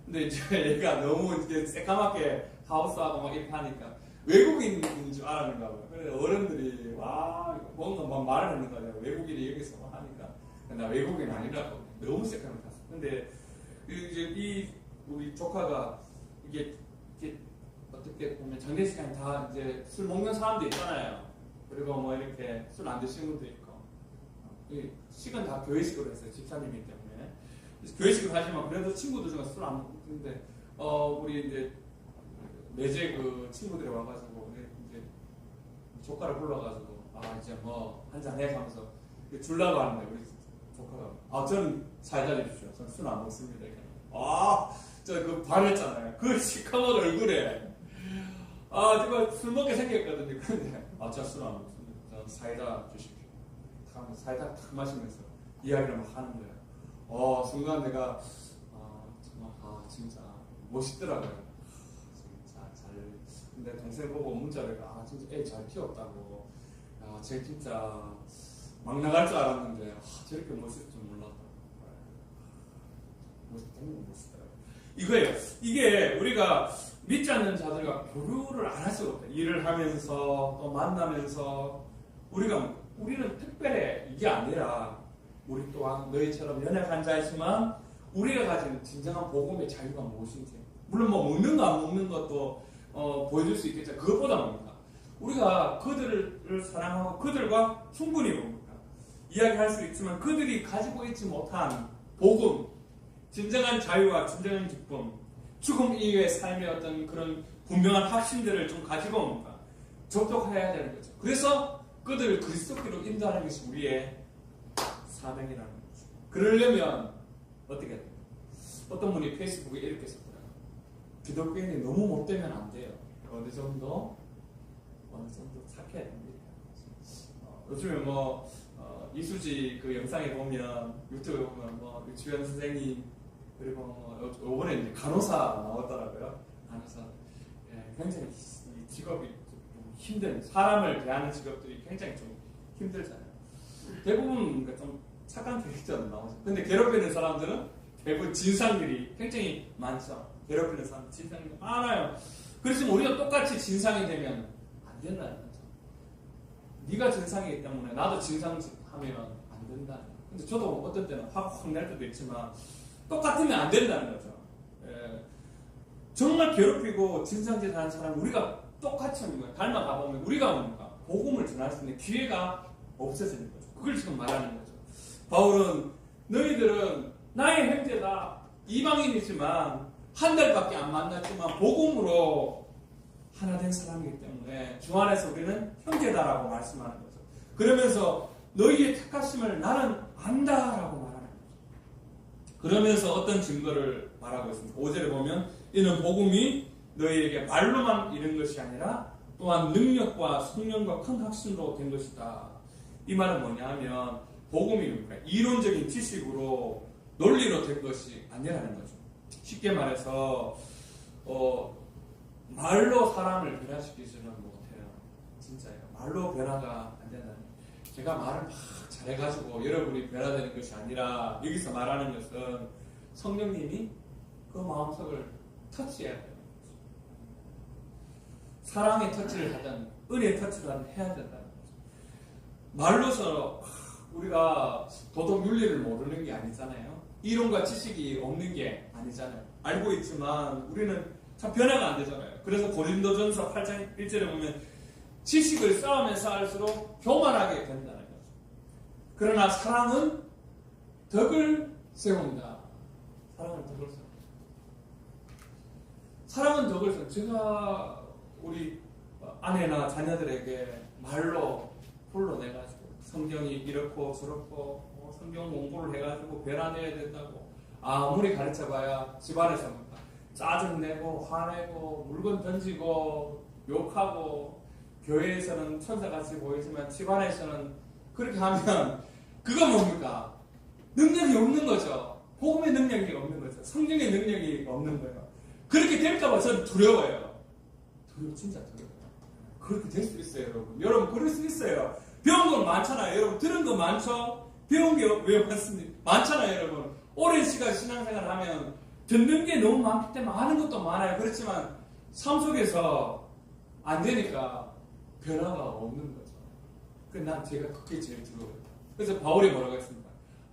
근데 이제 얘가 너무 이렇게 새까맣게 하우스하고 막 이렇게 하니까 외국인인 줄 알았는가 봐요. 그래서 어른들이 와 뭔가 막 말을 하는 거예요. 외국인이 여기서 하니까 나 외국인 아니라고. 너무 새까맣게 탔어. 근데 이제 우리 조카가 이게 어떻게 보면 장례식장에 다 이제 술 먹는 사람도 있잖아요. 그리고 뭐 이렇게 술 안 드시는 분도 있고, 식은 다 교회식으로 했어요. 집사님이기 때문에. 교회식으로 하지만 그래도 친구들 중에 술 안 먹는데, 우리 이제 매제 그 친구들이 와가지고 이제 조카를 불러가지고 이제 뭐 한잔 해 하면서 줄라고 하는데, 우리 조카가 저는 사이다 주십시오. 저는 술 안 먹습니다. 저 그 반했잖아요. 그 시커먼 얼굴에 정말 술 먹게 생겼거든요. 근데 저 술 안 먹습니다. 저는 사이다 주십시오. 하면 사이다 탁 마시면서 이야기를 막 하는 거예요. 순간 내가 정말 진짜 멋있더라고요. 진짜 잘. 근데 동생 보고 문자를 진짜 애 잘 키웠다고. 쟤 진짜 막 나갈 줄 알았는데 저렇게 멋있을 줄 몰랐다. 멋있더라고요. 이거예요. 이게 우리가 믿지 않는 자들과 교류를 안 할 수가 없다. 일을 하면서 또 만나면서 우리는 특별해. 이게 아니라 우리 또한 너희처럼 연약한 자이지만 우리가 가진 진정한 복음의 자유가 무엇인지, 물론 뭐 먹는 거 안 먹는 것도 보여줄 수 있겠죠. 그것보다 뭡니까? 우리가 그들을 사랑하고 그들과 충분히 뭡니까? 이야기할 수 있지만 그들이 가지고 있지 못한 복음, 진정한 자유와 진정한 기쁨, 죽음 이후의 삶의 어떤 그런 분명한 확신들을 좀 가지고 뭡니까? 접촉해야 되는 거죠. 그래서 그들을 그리스도께로 인도하는 것이 우리의 사명이라는 거죠. 그러려면 어떻게 해야 돼요? 어떤 분이 페이스북에 이렇게 썼더라고요. 기독교인이 너무 못되면 안 돼요. 어느 정도 착해야 됩니다. 요즘에 이수지 그 영상에 보면, 유튜브에 보면 유치원 선생님, 그리고 요번에 이제 간호사 나왔더라고요. 간호사. 굉장히 이 직업이 좀 힘든, 사람을 대하는 직업들이 굉장히 좀 힘들잖아요. 대부분 좀 착한 캐릭터는 나오죠. 근데 괴롭히는 사람들은 대부분 진상들이 굉장히 많죠. 괴롭히는 사람 진상이 많아요. 그래서 우리가 똑같이 진상이 되면 안 된다는 거죠. 네가 진상이기 때문에 나도 진상하면 안 된다는 거죠. 근데 저도 어떤 때는 확 낼 때도 있지만 똑같으면 안 된다는 거죠. 정말 괴롭히고 진상짓 하는 사람 우리가 똑같이 닮아가 보면 우리가 뭡니까? 복음을 전할 수 있는 기회가 없어지는 거죠. 그걸 지금 말하는 거죠. 바울은 너희들은 나의 형제다. 이방인이지만 한 달밖에 안 만났지만 복음으로 하나 된 사람이기 때문에 주 안에서 우리는 형제다라고 말씀하는 거죠. 그러면서 너희의 택하심을 나는 안다라고 말하는 거죠. 그러면서 어떤 증거를 말하고 있습니다. 5절에 보면 이는 복음이 너희에게 말로만 이른 것이 아니라 또한 능력과 성령과 큰 확신으로 된 것이다. 이 말은 뭐냐 하면 복음이 뭡니까? 이론적인 지식으로 논리로 된 것이 아니라는 거죠. 쉽게 말해서 말로 사람을 변화시키지는 못해요. 진짜예요. 말로 변화가 안 된다는 거예요. 제가 말을 막 잘해가지고 여러분이 변화되는 것이 아니라 여기서 말하는 것은 성령님이 그 마음속을 터치해야 돼요. 사랑의 터치를 하든 은혜의 터치를 하든 해야 된다는 거죠. 말로서 우리가 도덕 윤리를 모르는 게 아니잖아요. 이론과 지식이 없는 게 아니잖아요. 알고 있지만 우리는 참 변화가 안 되잖아요. 그래서 고린도전서 8장 1절에 보면 지식을 쌓으면 쌓을수록 교만하게 된다는 거죠. 그러나 사랑은 덕을 세운다. 사랑은 덕을 세운다. 사랑은 덕을 세운다. 제가 우리 아내나 자녀들에게 말로 불러내가지고 성경이 이렇고 저렇고 성경 공부를 해가지고 변화되어야 된다고 아무리 가르쳐봐야 집안에서 짜증내고 화내고 물건 던지고 욕하고 교회에서는 천사같이 보이지만 집안에서는 그렇게 하면 그거 뭡니까? 능력이 없는 거죠. 복음의 능력이 없는 거죠. 성경의 능력이 없는 거예요. 그렇게 될까봐 저는 두려워요. 진짜 두려워요. 그렇게 될 수 있어요, 여러분. 여러분 그럴 수 있어요. 배운 건 많잖아요. 여러분 들은 거 많죠? 배운 게 왜 많습니까? 많잖아요, 여러분. 오랜 시간 신앙생활 하면 듣는 게 너무 많기 때문에 아는 것도 많아요. 그렇지만 삶 속에서 안 되니까 변화가 없는 거죠. 그래서 난 제가 그게 제일 두려워요. 그래서 바울이 뭐라고 했습니까?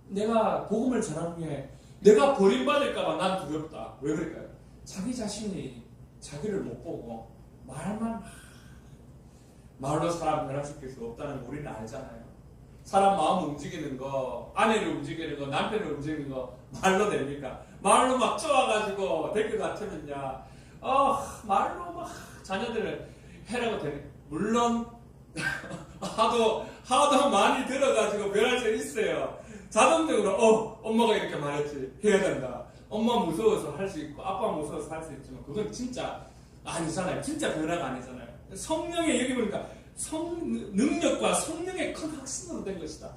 내가 복음을 전하는 게 내가 버림받을까봐 난 두렵다. 왜 그럴까요? 자기 자신이 자기를 못 보고 말로 사람 변화시킬 수 없다는 거 우리는 알잖아요. 사람 마음 움직이는 거, 아내를 움직이는 거, 남편을 움직이는 거 말로 됩니까? 말로 막 쪼아가지고 될 것 같으면야 말로 막 자녀들을 해라고 되는. 물론 하도 많이 들어가지고 변할 수 있어요. 자동적으로 엄마가 이렇게 말했지 해야 된다. 엄마 무서워서 할 수 있고 아빠 무서워서 할 수 있지만 그건 진짜 아니잖아요. 진짜 변화가 아니잖아요. 성령의 여기 보니까 능력과 성령의 큰 확신으로 된 것이다.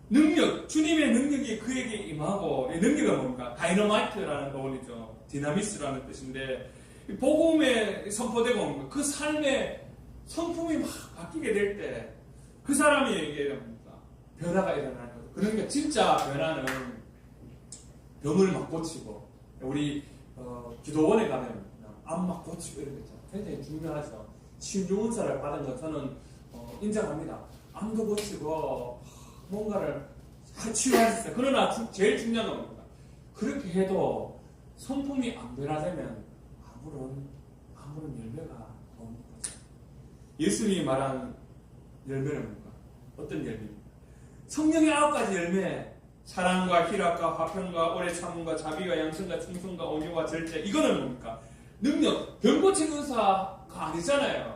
능력, 주님의 능력이 그에게 임하고 이 능력은 뭡니까? 다이너마이트라는 어원이죠. 디나미스라는 뜻인데 복음에 선포되고 뭡니까? 그 삶의 성품이 막 바뀌게 될 때 그 사람이 얘기해야 됩니다. 변화가 일어나는 거죠. 그러니까 진짜 변화는 병을 막 고치고 우리 기도원에 가면 암 막 고치고 이런 거 있잖아요. 굉장히 중요하죠. 신중훈사를 받은 거 저는 인정합니다. 암도 고치고 뭔가를 치유할 수 있어요. 그러나 제일 중요한 건 뭡니까? 그렇게 해도 성품이 안 변화되면 아무런 열매가 없는 거죠. 예수님이 말한 열매는 뭡니까? 어떤 열매입니까? 성령의 9가지 열매, 사랑과 희락과 화평과 오래 참음과 자비와 양선과 충성과 온유와 절제. 이거는 뭡니까? 능력, 병 고치는 은사가 아니잖아요.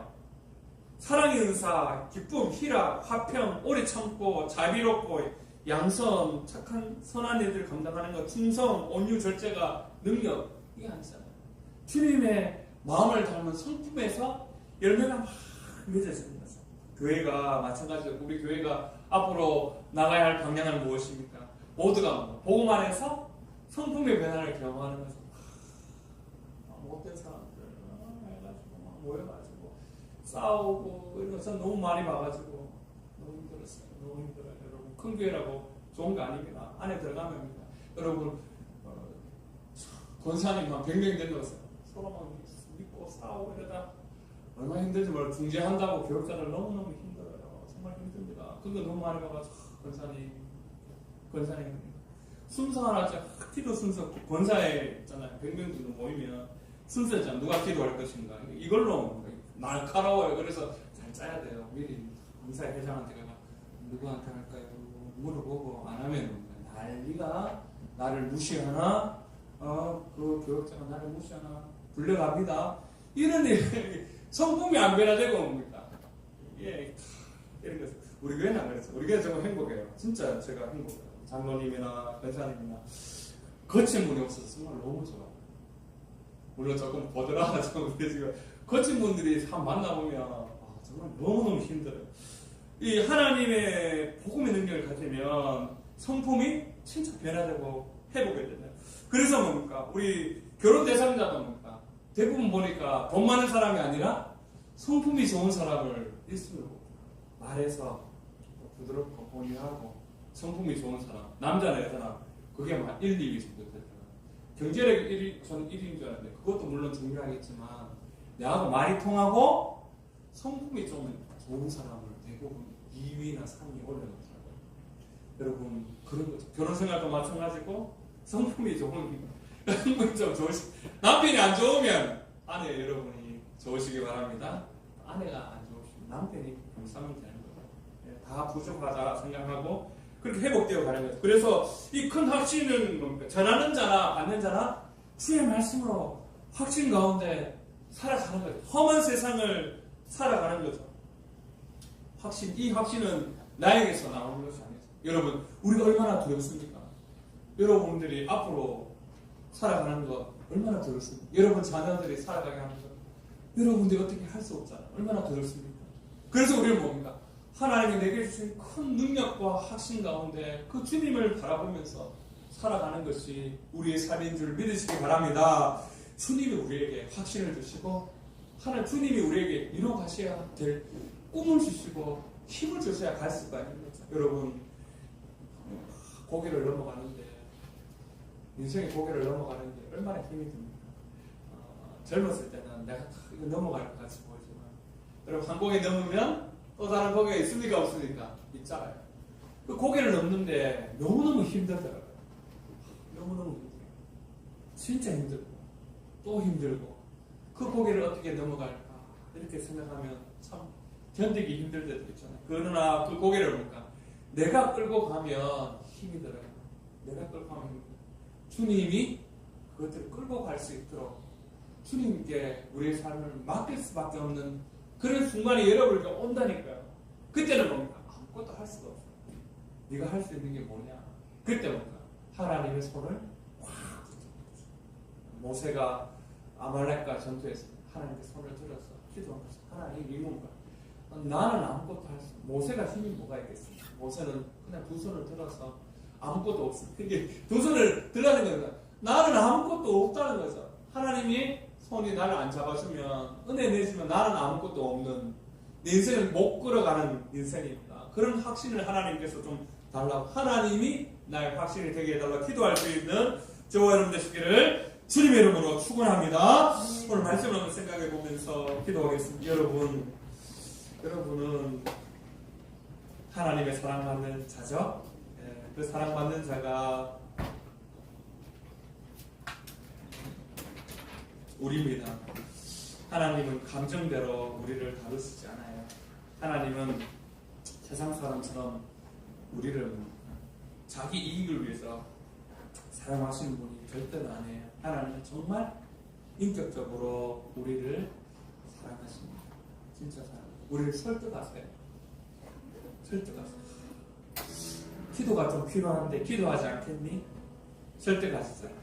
사랑의 은사, 기쁨, 희락, 화평, 오래 참고 자비롭고 양선, 착한 선한 일들 감당하는 것, 충성, 온유, 절제가 능력, 이게 아니잖아요. 주님의 마음을 닮은 성품에서 열매가 막 맺어지는 거죠. 교회가 마찬가지로 우리 교회가 앞으로 나가야 할 방향은 무엇입니까? 모두가 복음 안에서 성품의 변화를 경험하는 거죠. 못된 사람들 해가지고 막 모여가지고 싸우고 이런 것은 너무 많이 봐가지고 너무 힘들었어요. 너무 힘들어요. 여러분 큰 교회라고 좋은 거 아닙니다. 안에 들어가면 여러분 권사님만 100명 된다고 서로만 믿고 싸우고 이러다 얼마나 힘들지 몰라. 중재한다고 교육자들 너무너무 힘들어요. 정말 힘듭니다. 그거 너무 많이 봐가지고 권사님 순서 하나 기도 순서 권사에 있잖아요. 100명 정도 모이면 순서 있잖아요. 누가 기도할 것인가. 이걸로 날카로워요. 그래서 잘 짜야 돼요. 미리 권사 회장한테 가서 누구한테 할까요? 물어보고 안 하면 난리가 나를 무시하나 그 교육자가 나를 무시하나 불려갑니다. 이런 일 성품이 안 변화되고 옵니다. 예, 이런 거 우리 교회는 안 그랬어요. 우리 교회 정말 행복해요. 진짜 제가 행복해요. 장로님이나 권사님이나 거친 분이 없어서 정말 너무 좋아요. 물론 조금 보더라도 우리 지금 거친 분들이 한 만나보면 정말 너무너무 힘들어요. 이 하나님의 복음의 능력을 가지면 성품이 진짜 변화되고 회복이 된다. 그래서 뭡니까? 우리 결혼 대상자도 뭡니까? 대부분 보니까 돈 많은 사람이 아니라 성품이 좋은 사람을 일수로 말해서 부드럽고 온유하고 성품이 좋은 사람, 남자나 여자나 그게 막 1, 2위 정도 되더라. 경제력 1위, 저는 1위인 줄 알았는데 그것도 물론 중요하겠지만 내하고 말이 통하고 성품이 좀 좋은 사람을 대부분 2위나 3위 올려놓더라고요. 여러분 그런 거죠. 결혼 생활도 마찬가지고 성품이 좋은 성품이 좀 좋으시 남편이 안 좋으면 아내 여러분이 좋으시기 바랍니다. 아내가 안 좋으시면 남편이 감싸면 되는 거예요. 다 부족하다 생각하고 그렇게 회복되어 가는 거죠. 그래서 이 큰 확신은 뭡니까? 전하는 자나 받는 자나 주의 말씀으로 확신 가운데 살아가는 거죠. 험한 세상을 살아가는 거죠. 확신, 이 확신은 나에게서 나오는 것이 아니죠. 여러분, 우리가 얼마나 두렵습니까? 여러분들이 앞으로 살아가는 것 얼마나 두렵습니까? 여러분 자녀들이 살아가게 하는 것 여러분들이 어떻게 할 수 없잖아요. 얼마나 두렵습니까? 그래서 우리는 뭡니까? 하나님이 내게 주신 큰 능력과 확신 가운데 그 주님을 바라보면서 살아가는 것이 우리의 삶인 줄 믿으시기 바랍니다. 주님이 우리에게 확신을 주시고 하나님 주님이 우리에게 이뤄가셔야 될 꿈을 주시고 힘을 주셔야 갈 수가 있는 거죠. 여러분 고개를 넘어가는데 인생의 고개를 넘어가는데 얼마나 힘이 듭니까? 젊었을 때는 내가 이거 넘어갈 것 같이 보이지만 여러분 한 고개 넘으면 또 다른 고개가 있습니까 없습니까? 있잖아요. 그 고개를 넘는데 너무너무 힘들더라고요. 너무너무 힘들어요. 진짜 힘들고 또 힘들고 그 고개를 어떻게 넘어갈까 이렇게 생각하면 참 견디기 힘들 때도 있잖아요. 그러나 그 고개를 볼까 내가 끌고 가면 힘이 들어요. 내가 끌고 가면 힘이 들어요. 주님이 그것들을 끌고 갈 수 있도록 주님께 우리의 삶을 맡길 수밖에 없는 그런 순간이 여러분에게 온다니까요. 그때는 뭡니까? 아무것도 할 수가 없어요. 네가 할 수 있는 게 뭐냐? 그때 뭡니까? 하나님의 손을 확 붙잡아주죠. 모세가 아말렉과 전투에서 하나님의 손을 들어서 기도한 것이 하나님 이 뭔가 나는 아무것도 할 수 없어. 모세가 힘이 뭐가 있겠습니까? 모세는 그냥 두 손을 들어서 아무것도 없어. 그게 두 손을 들라는 거는 나는 아무것도 없다는 거죠. 하나님이 손이 나를 안 잡아주면 은혜 내주면 나는 아무것도 없는 내 인생을 못 끌어가는 인생입니다. 그런 확신을 하나님께서 좀 달라고 하나님이 나의 확신이 되게 해달라고 기도할 수 있는 저와 여러분 되시기를 주님의 이름으로 축원합니다. 오늘 말씀을 한번 생각해 보면서 기도하겠습니다. 여러분은 하나님의 사랑받는 자죠. 그 사랑받는 자가 우리입니다. 하나님은 감정대로 우리를 다루시지 않아요. 하나님은 세상 사람처럼 우리를 자기 이익을 위해서 사용하시는 분이 절대로 아니에요. 하나님은 정말 인격적으로 우리를 사랑하십니다. 진짜 사랑합니다. 우리를 설득하세요. 설득하세요. 기도가 좀 필요한데 기도하지 않겠니? 설득하시잖아요.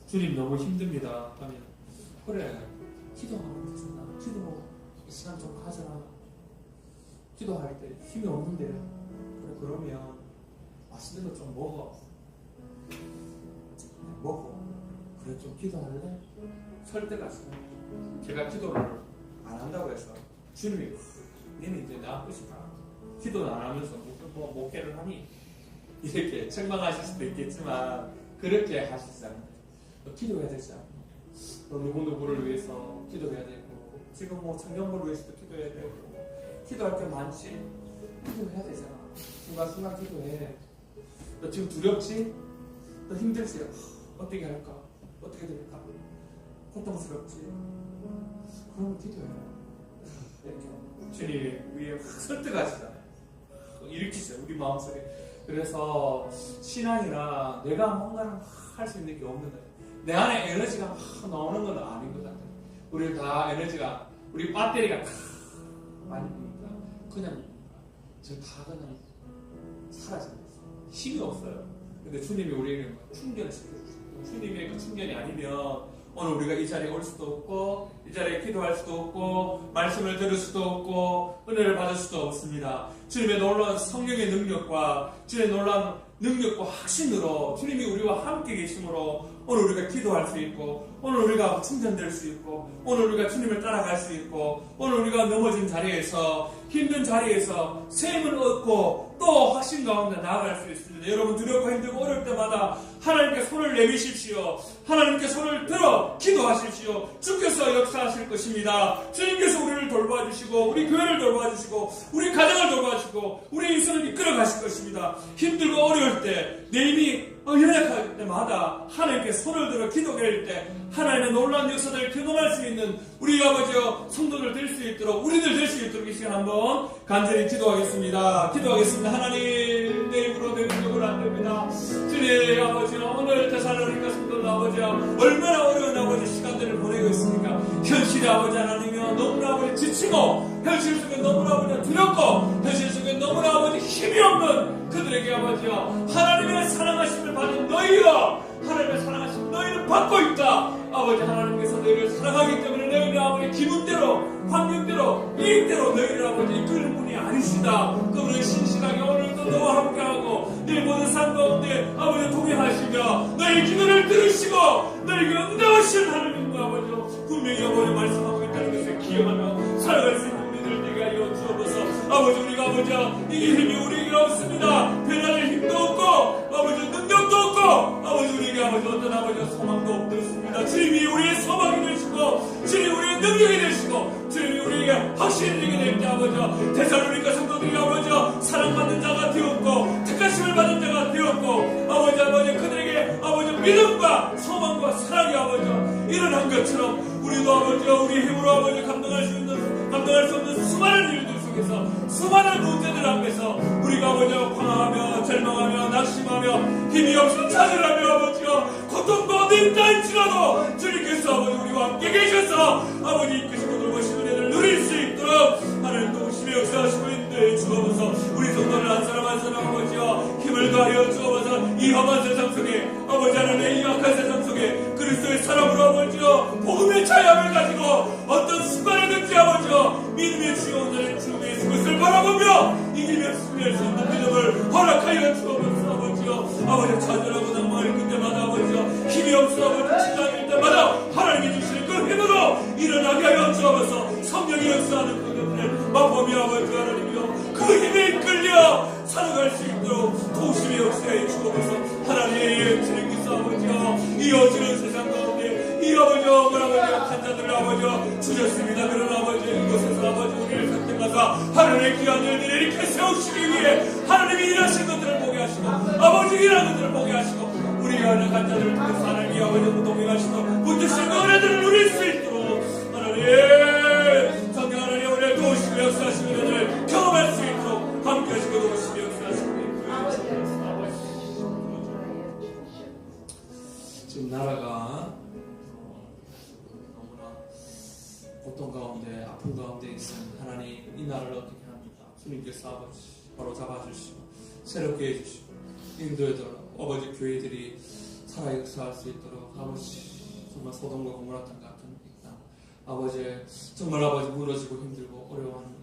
주님 너무 힘듭니다 하면 그래 기도하면 되잖아. 기도 시간 좀 가져라. 기도할 때 힘이 없는데 그래 그러면 맛있는 거 좀 먹어. 그래 좀 기도할래? 설득하세요. 제가 기도를 안 한다고 해서 주님이 니는 이제 나 끝이다. 기도는 안 하면서 뭐 목회를 하니 이렇게 책망하실 수도 있겠지만 그렇게 하시잖아요. 기도해야 되지 않나? 누구누구를 위해서 기도해야 되고 지금 뭐 청년부를 위해서도 기도해야 되고 기도할 게 많지. 기도해야 되잖아. 순간순간 기도해. 너 지금 두렵지? 너 힘들지? 어떻게 할까? 어떻게 될까? 고통스럽지? 그러면 기도해. 이렇게 주님 위에 확 설득하시잖아요. 일으키세요. 우리 마음속에. 그래서 신앙이라 내가 뭔가를 할 수 있는 게 없는 거예요. 내 안에 에너지가 막 나오는 건 아닌 것 같아요. 우리 다 에너지가 우리 배터리가 많이 보니까 그냥 저 다 그냥 사라집니다. 힘이 없어요. 근데 주님이 우리에게 충전을 시켜주세요. 주님의 그 충전이 아니면 오늘 우리가 이 자리에 올 수도 없고 이 자리에 기도할 수도 없고 말씀을 들을 수도 없고 은혜를 받을 수도 없습니다. 주님의 놀라운 성령의 능력과 주님의 놀라운 능력과 확신으로 주님이 우리와 함께 계심으로 오늘 우리가 기도할 수 있고 오늘 우리가 충전될 수 있고 오늘 우리가 주님을 따라갈 수 있고 오늘 우리가 넘어진 자리에서 힘든 자리에서 셈을 얻고 또 확신 가운데 나아갈 수 있습니다. 여러분 두렵고 힘들고 어려울 때마다 하나님께 손을 내미십시오. 하나님께 손을 들어 기도하십시오. 주께서 역사하실 것입니다. 주님께서 우리를 돌봐주시고 우리 교회를 돌봐주시고 우리 가정을 돌봐주시고 우리 인생을 이끌어 가실 것입니다. 힘들고 어려울 때 내 힘이 연약할 때마다 하나님께 손을 들어 기도할 때 하나님의 놀라운 역사들을 경험할 수 있는 우리 아버지여 성도들 될 수 있도록 우리들 될 수 있도록 이 시간 한번 간절히 기도하겠습니다. 하나님 내 입으로 내 능력으로 안 됩니다. 주님 아버지여 오늘 데살로니가 성도들 아버지여 얼마나 어려운 아버지 시간들을 보내고 있습니까? 현실의 아버지 하나님이여 너무나 아버지 지치고 현실 속에 너무나 아버지 두렵고 현실 속에 너무나 아버지 힘이 없는 그들에게 아버지여 하나님의 사랑하심을 받은 너희여 하나님의 사랑하심 너희를 받고 있다. 아버지 하나님께서 너희를 사랑하기 때문에 너희를 아버지 기분대로 환경대로 이익대로 너희를 아버지 이끄는 분이 아니시다. 그분은 신실하게 오늘도 너와 함께하고 네 모든 삶 가운데 아버지 동행하시며 너희 기도를 들으시고 너희에게 응답하시는 하나님과 아버지 분명히 아버지 말씀하고 있다는 것을 기억하며 살아갈 수 있는 믿음을 내게 하여 주옵소서. 아버지 우리가 아버지 이 힘이 우리에게 없습니다. 변화될 힘도 없고 아버지 능력도 없고 아버지 우리에게 아버지 어떤 아버지 소망도 없습니다. 주님이 우리의 소망이 되시고 주님이 우리의 능력이 되시고 주님이 우리에게 확신이 되게 될 때 아버지 데살로니가 성도들이 아버지 사랑받는 자가 되었고 택하심을 받은 자가 되었고 아버지 그들에게 아버지 믿음과 소망과 사랑이 아버지 일어난 것처럼 우리도 아버지 우리 힘으로 아버지 감당할 수 없는 수많은 일들 속에서 수많은 문제들 앞에서 우리가 아버지 방황하며 절망하며 낙심하며 힘이 없이 찾으라며 아버지여 고통 가운데 있다 할지라도 주님께서 아버지 우리와 함께 계셔서 아버지 이끄시고 돌보시는 은혜를 누릴 수 있도록 하나님 도우심에 역사하시고 있는데 주옵소서. 우리 성도를 한 사람 한 사람 아버지여 힘을 더하여 주옵소서. 이 험한 세상 속에 아버지 하나님의 이 악한 세상 속에 그리스도의 사랑으로 아버지여 복음의 차이함을 가지고 어떤 순간이든지 아버지여 믿음의 주원자의 주님의 예수 그리스도를 바라보며 이기며 승리할 수 있는 믿음을 허락하여 주옵소서. 아버지여 좌절하고 낭망할 그때마다 아버지여 힘이 없어 아버지 지나갈 때마다 하나님이 주시는 그 힘으로 일어나게 하여 주옵소서. 성령이 역사하는 그 힘을 맛보며 아버지 하나님이여 그 힘에 이끌려 살아갈 수 있도록 도심의 역사에 주옵소서. 하나님 주님께서 아버지여 이 어지러운 세상 가운데 이 아버지여 환자들을 아버지여 주셨습니다. 그러나 아버지 이곳에서 아버지 우리를 선택하사 하나님의 귀한 일들을 이렇게 세우시기 위해 하나님이 일하신 것들을 보게 하시고 아버지 일하는 것들을 보게 하시고 우리가 하는 환자들을 통해서 하나님이 아버지 동행하시고 붙드신 그 은혜들을 누릴 수 있도록 하나님 성령 하나님 우리를 도우시고 역사하시는 은혜를 경험할 수 있도록 함께 하시고 도우시고 역사하시고 지금 나라가 너무나 고통 가운데 아픔 가운데 있으면 하나님 이 나라를 어떻게 합니까? 주님께서 아버지 바로 잡아주시고 새롭게 해주시고 인도에도 아버지 교회들이 살아 역사할 수 있도록 아버지 정말 소돔과 고모라 땅 같은 이 땅 아버지 정말 아버지 무너지고 힘들고 어려워하는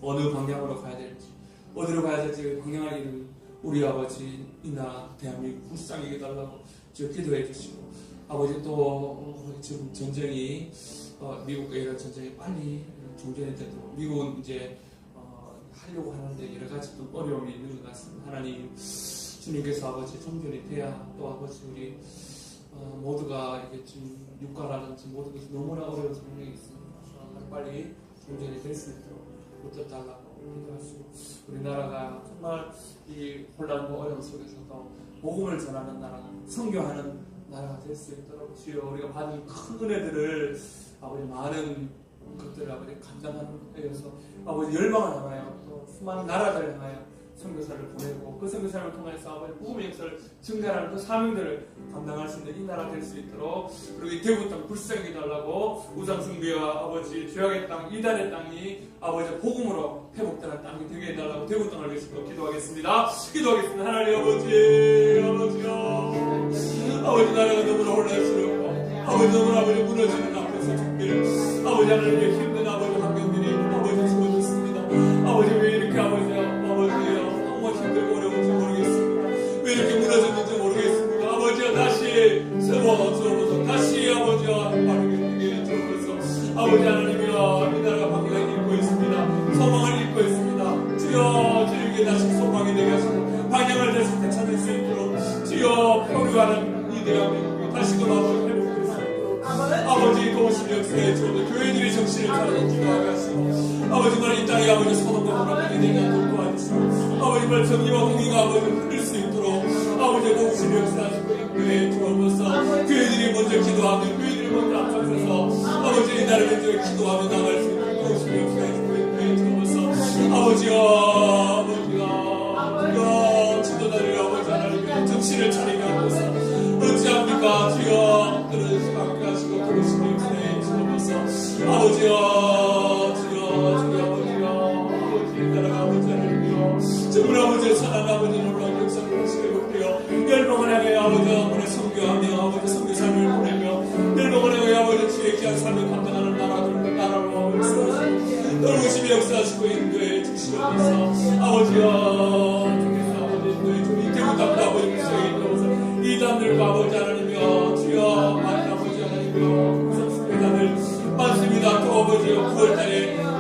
어느 방향으로 가야 될지 어디로 가야 될지 방향하기는 우리 아버지 이 나라 대한민국 불쌍히 해달라고 기도해 주시고 아버지 또 지금 전쟁이 미국과 이런 전쟁이 빨리 종전이 되도록 미국은 이제 하려고 하는데 여러 가지 또 어려움이 있는 것 같습니다. 하나님 주님께서 아버지 종전이 돼야 또 아버지 우리 모두가 이게 지금 육가라든지 모든 것이 너무나 어려운 상황이 있습니다. 빨리 종전이 될 수 있도록 붙들달라고 기도하시고 우리나라가 정말 이 혼란과 어려움 속에서도 복음을 전하는 나라, 선교하는 나라가 될 수 있도록 주여 우리가 받은 큰 은혜들을 아버지 많은 것들을 아버지 감당하는 데에서 아버지 열방을 향하여 또 수많은 나라들을 향하여 선교사를 보내고 그 선교사를 통해서 아버지 복음의 역사를 증가하는 그 사명들을 감당할 수 있는 이 나라 될 수 있도록 그리고 이 대구 땅 불쌍히 달라고 우상숭배와 아버지 죄악의 땅 이단의 땅이 아버지 복음으로 회복되는 땅이 되게 해달라고 대구 땅을 위해서 기도하겠습니다. 하나님 아버지 아버지 나라가 너무나 혼란스럽고 아버지 너무나 아버지 무너지는 앞에 서식들 아버지 하나님의 힘든 아버지 환경들이 아버지 주어졌습니다. 아버지 왜 이렇게 아버지요 너무 힘들고 어려운지 모르겠습니다. 왜 이렇게 무너졌는지 모르겠습니다. 아버지야 다시 세워주옵소서. 다시 아버지와 바르게 주옵소서. 아버지 하나님이여 이 나라가 방향을 잃고 있습니다. 소망을 잃고 있습니다. 주여 주님께 다시 소망이 되게 하시고 방향을 다시 되찾을 수 있도록 주여 평화하는 이 대한민국이 다시금 아버지 회복될 수 있도록 아버지 도우시며 역사에 주옵소서. 교회들이 정신을 차리고 기도하게 하시고 아버지 말 이 땅에 아버지 소돔과 고라들이 되게 하도록 도와주시고 아버지 말 정의와 공의가 아버지 흐를 수 있도록 아버지 도우시며 역사하시고 교회에 주옵소서. 교회들이 먼저 기도하며 교회들이 먼저 앞장서서 아버지 이 나라를 먼저 기도하며 나갈 수 있도록 도우시며 역사하시고 교회에 주옵소서. 아버지여 지도자를 아버지 하나님의 정신을 차리게 하옵소서. 어찌합니까 주여 그릇이 받게 하시고 그릇이 역사에 주옵소서. 아버지여 아버지 나라가 아버지 하나님이여 정말 아버지 선한 아버지 놀라운 역사를 하시게 볼게요. 열방을 향해 아버지 오늘 선교하며 아버지 선교사를 보내며 열방을 향해 아버지 주의 귀한 삶을 감당하는 나라로 역사하시고 넓으심이 역사하시고 인도에 주시옵소서. 아버지여 주께서 아버지 인도에 좀 이태국답도 아버지 무서에 있어서 이단들과 아버지 하나님이여 주여 많은 아버지 하나님이여 구성수배단을 많습니다. 또 아버지여 9월달에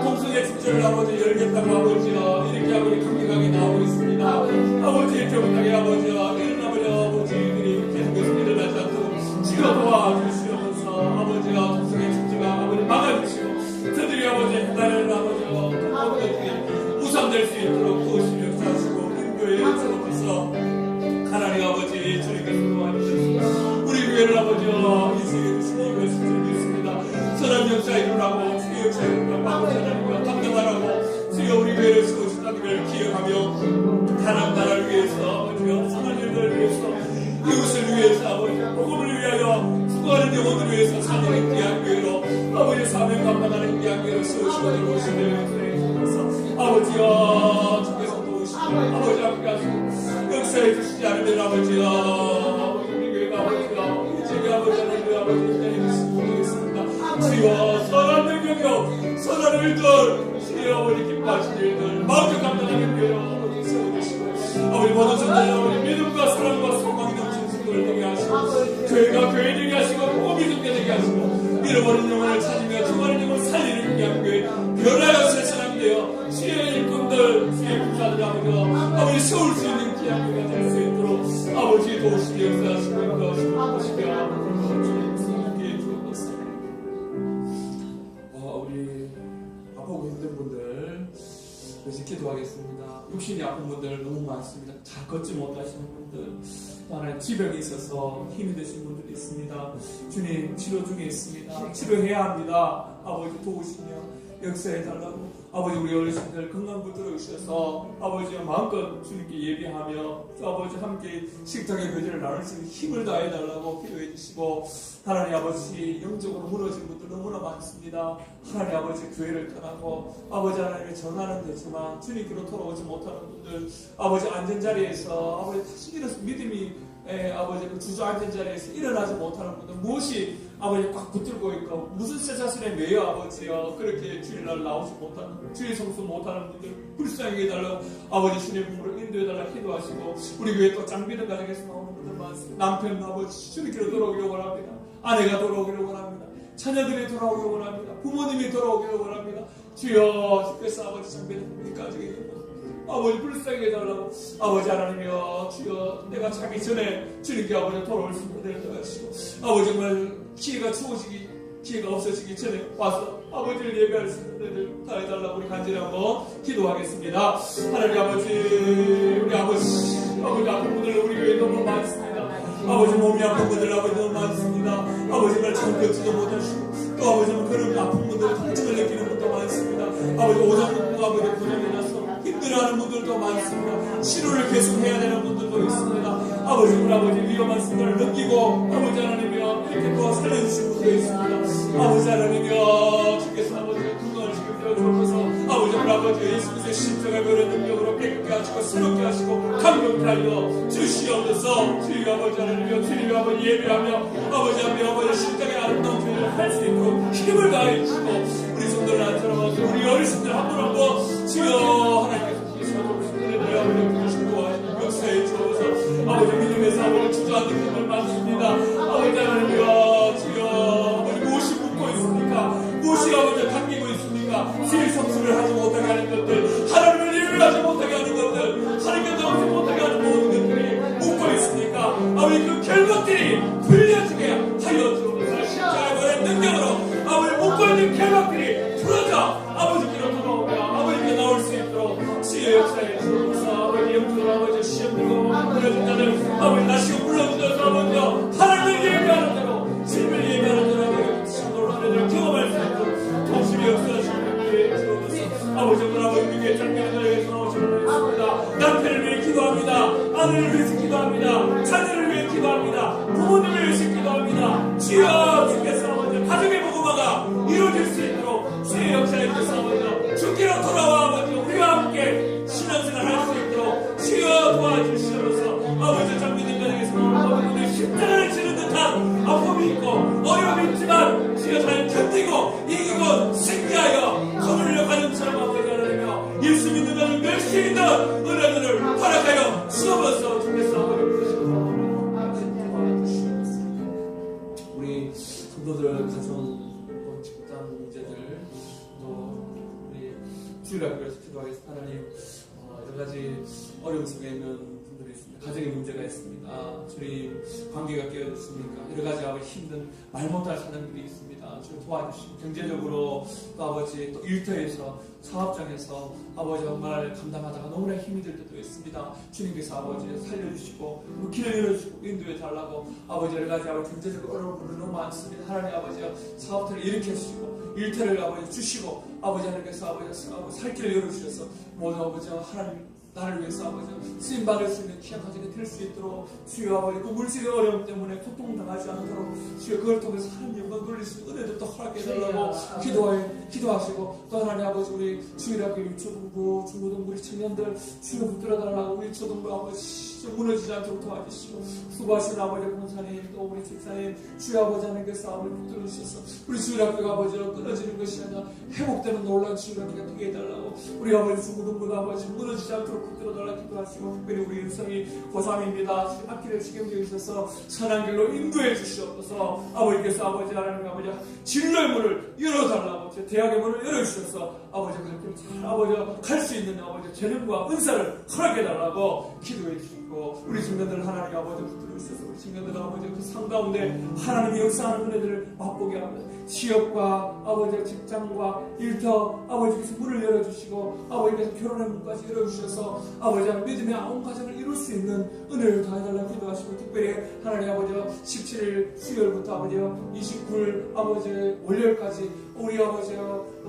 동성애 축제를 아버지 열겠다고 아버지여 이렇게 아버지 강력하게 나오고 있습니다. 아버지 교육당의 아버지여 이런 아버지들이 계속해서 일어나지 않도록 지켜 도와주시옵소서. 아버지여 동성애 축제가 아버지 막아주시고 저들이 아버지 해달라는 아버지여 아버지 우상될 수 있도록 도우시며 역사하시고 인도에 주옵소서. 하나님 아버지 주님께서 도와주시옵소서. 우리 교회를 아버지여 이 세계에 주시니 이것을 드리겠습니다. 선한 역사에 일어나고 주의 역사에 일어나고 아버지 하나님과 감당하라고 주여 우리 교회를 세우신다는 걸 기억하며 하나님 나라를 위해서 아버지여 선한 일들을 위해서 이웃을 위해서 아버지 복음을 위하여 수고하는 영혼을 위해서 사는 귀한 교회로 아버지 사명 감당하는 귀한 교회로 세우시고 도우시며 역사해 주셔서 아버지여 주께서 도우시고 아버지 함께 하시고 역사해 주시지 않으면 아버지여 우리 교회가 아버지여 이제가 아버지 하나님 아버지 기다리고 모르겠습니다. 주여 선한 능력 선한 일들 주여 아버지 기뻐하신 일들 마음껏 감당하는 교회로 아버지 세워주시고 아버지 모든 성도들 아버지 믿음과 사랑과 소망이 넘치는 성도를 되게 하시고 교회가 교회 되게 하시고 복음이 되게 하시고 잃어버린 영혼을 찾으며 죽어가는 영혼을 살리는 귀한 교회 변화여 새 사람이 되어 주의 일꾼들 주의 부사들 아버지 세울 수 있는 귀한 교회가 될 수 있도록 아버지 도우시며 역사하시고 인도하시고 보시며 주님께 주옵소서. 우리 아프고 힘든 분들 그래서 기도하겠습니다. 육신이 아픈 분들 너무 많습니다. 잘 걷지 못하시는 분들 또 하나 지병이 있어서 힘이 드신 분들이 있습니다. 주님 치료 중에 있습니다. 치료해야 합니다. 아버지 도우시며 역사해달라고 아버지 우리 어르신들 건강 붙들어 주셔서 아버지 마음껏 주님께 예비하며 또 아버지 함께 식탁의 교제를 나눌 수 있는 힘을 다해달라고 기도해 주시고 하나님 아버지 영적으로 무너진 분들 너무나 많습니다. 하나님 아버지 교회를 떠나고 아버지 하나님의 전하는 되지만 주님께로 돌아오지 못하는 분들 아버지 앉은 자리에서 아버지 다시 일어서 믿음이 아버지 그 주저앉은 자리에서 일어나지 못하는 분들 무엇이 아버지 꽉 붙들고 있고 무슨 쇠사슬에 매여 아버지여 그렇게 주일날 나오지 못하는 주일 성수 못하는 분들 불쌍히 해달라고 아버지 주님 품으로 인도해달라고 기도하시고 우리 교회 또 짱비는 가정에서 나오는 분들 많습니다. 남편 아버지 주님께로 돌아오기를 원합니다. 아내가 돌아오기를 원합니다. 자녀들이 돌아오기를 원합니다. 부모님이 돌아오기를 원합니다. 주여 주께서 아버지 짱비는 가정에 아버지 불쌍히 해달라고 아버지 하나님이여 주여 내가 자기 전에 주님께 아버지 돌아올 수 있는 데를 하시고 아버지 정말 기회가 없어지기 전에 와서 아버지를 예배할 수 있는 데를 다 해달라고 우리 간절히 한번 기도하겠습니다. 하나님 아버지 우리 아버지 아픈 분들 우리 교회에 너무 많습니다. 아버지 몸이 아픈 분들 아버지 너무 많습니다. 아버지를 참 걷지도 못하시고 또 아버지는 그런 아픈 분들 통증을 느끼는 분도 많습니다. 아버지 오장육부 아버지 고장이 나서 힘든 힘들어하는 분들도 많습니다. 치료를 계속 해야 되는 분들도 있습니다. 아버지 위험한 순간을 넘기고 아버지 하나님이여 이렇게 또 살려주신 분도 있습니다. 아버지 하나님이여 주께서 아버지 건강을 지켜 주옵소서. 아버지 예수 그리스도의 십자가의 별의 능력으로 깨끗게 하시고 새롭게 하시고 감격케 하여 주시옵소서. 주여 아버지 하나님이여 주여 아버지 예배하며 아버지 하나님이여 아버지 십자가의 아름다운 죄를 할 수 있도록 힘을 다해 주시고 우리 성도들 안처럼 우리 어르신들 한 분 한 분 주여 하나님께서 주시옵소서. 아버지 주시고 역사에 주옵소서. 아버지 믿음에서 아버지 주저앉는 분들 많습니다. 아버지 하나님이여 주여 아버지 무엇이 묻고 있습니까? 무엇이 아버지 당기고 있습니까? 질 성수를 하지 못하게 하는 것들, 하나님을 일하지 못하게 하는 것들, 하나님께 나오지 못하게 하는 모든 것들이 묻고 있습니까? 아버지 그 결박들이 풀려지게 하여 주옵소서. 십자가의 능력으로 아버지 묻고 있는 결박들이 풀어져 아버지께로 돌아오며 아버지께 나올 수 있도록 주의 역사에 주옵소서. 아버지 영적으로 아버지 시험 들고 불러준 자들 아버지 나시고 불러주셔서 아버지 하나님을 예배하는 대로 진리를 예배하는 대로 아버지 놀라는 일을 경험할 수 있도록 도심의 역사하시는 분들의 주옵소서. 아버지 아버지 위에 장면을 위해서 나오시는 분입니다. 남편을 위해 기도합니다. 아내를 위해서 기도합니다. 자녀를 위해 기도합니다. 부모님을 위해서 기도합니다. 주여 주께서 아버지 가정의 복음화가 이루어질 수 있도록 주의 역사에 주셔서 아버지 주께로 돌아와 아버지 우리와 함께 신앙생활 할 수 있도록 주여 도와주시옵소서. 아버지 장미님 가정에서 아버지 십자가를 치는 듯한 아픔이 있고 어려움이 있지만 주여 잘 견디고 이기고 승리하여 거물려 가정처럼 아버지 하나님이여 예수 믿는 자는 멸시 있는 은혜들을 허락하여 주옵소서. 주께서 아버지 부르시옵소서. 우리 성도들 가정 직장 문제들 또 우리 주일학교에서 기도하겠습니다. 하나님 여러 가지 어려움 속에 있는 분들이 있습니다. 가정의 문제가 있습니다. 주님 관계가 깨어졌습니까? 여러 가지 아버지 힘든 말 못할 사람들이 있습니다. 주님 도와주시고 경제적으로 또 아버지 또 일터에서 사업장에서 아버지 정말 감당하다가 너무나 힘이 들 때도 있습니다. 주님께서 아버지 살려주시고 길을 열어주시고 인도해 달라고 아버지 여러 가지 아버지 경제적 어려운 분들 너무 많습니다. 하나님 아버지 사업터를 일으켜 주시고 일터를 아버지 주시고 아버지 하나님께서 아버지 살 길을 열어주셔서 모든 아버지 하나님 나를 위해서 아버지 쓰임 받을 수 있는 귀한 가정이 될 수 있도록 주여 아버지 그 물질의 어려움 때문에 고통당하지 않도록 주여 그걸 통해서 하나님 영광 돌릴 수 있는 은혜도 또 허락해 달라고 기도하시고 또 하나님 아버지 우리 주일학교 유초등부 중고등부 우리 청년들 주여 붙들어 달라고 우리 초등부 아버지 무너지지 않도록 도와주시고 수고하시는 아버지 권사님 또 우리 집사님 주여 아버지 하나님께서 아버지 붙들어 주셔서 우리 주일학교가 아버지로 끊어지는 것이 아니라 회복되는 놀라운 주일학교가 되게 해달라고 우리 아버지 중고등부 아버지 무너지지 않도록 붙들어 달라고 기도하시고 특별히 우리 윤성이 고3입니다. 학기를 지경되어 있어서 선한 길로 인도해 주시옵소서. 아버지께서 아버지 하나님 아버지 진로의 문을 열어달라고 대학의 문을 열어주셔서 아버지 그렇게 잘 아버지 갈 수 있는 아버지 재능과 은사를 허락해 달라고 기도해 주시고 우리 청년들 하나님 아버지 붙들어 주셔서 우리 청년들 아버지 그 삶 가운데 하나님의 역사하는 은혜들을 맛보게 하며 취업과 아버지 직장과 일터 아버지께서 문을 열어주시고 아버지께서 결혼의 문까지 열어주셔서 아버지 믿음의 아온 가정을 이룰 수 있는 은혜를 더해달라고 기도하시고 특별히 하나님 아버지 17일 수요일부터 아버지 29일 아버지 월요일까지 우리 아버지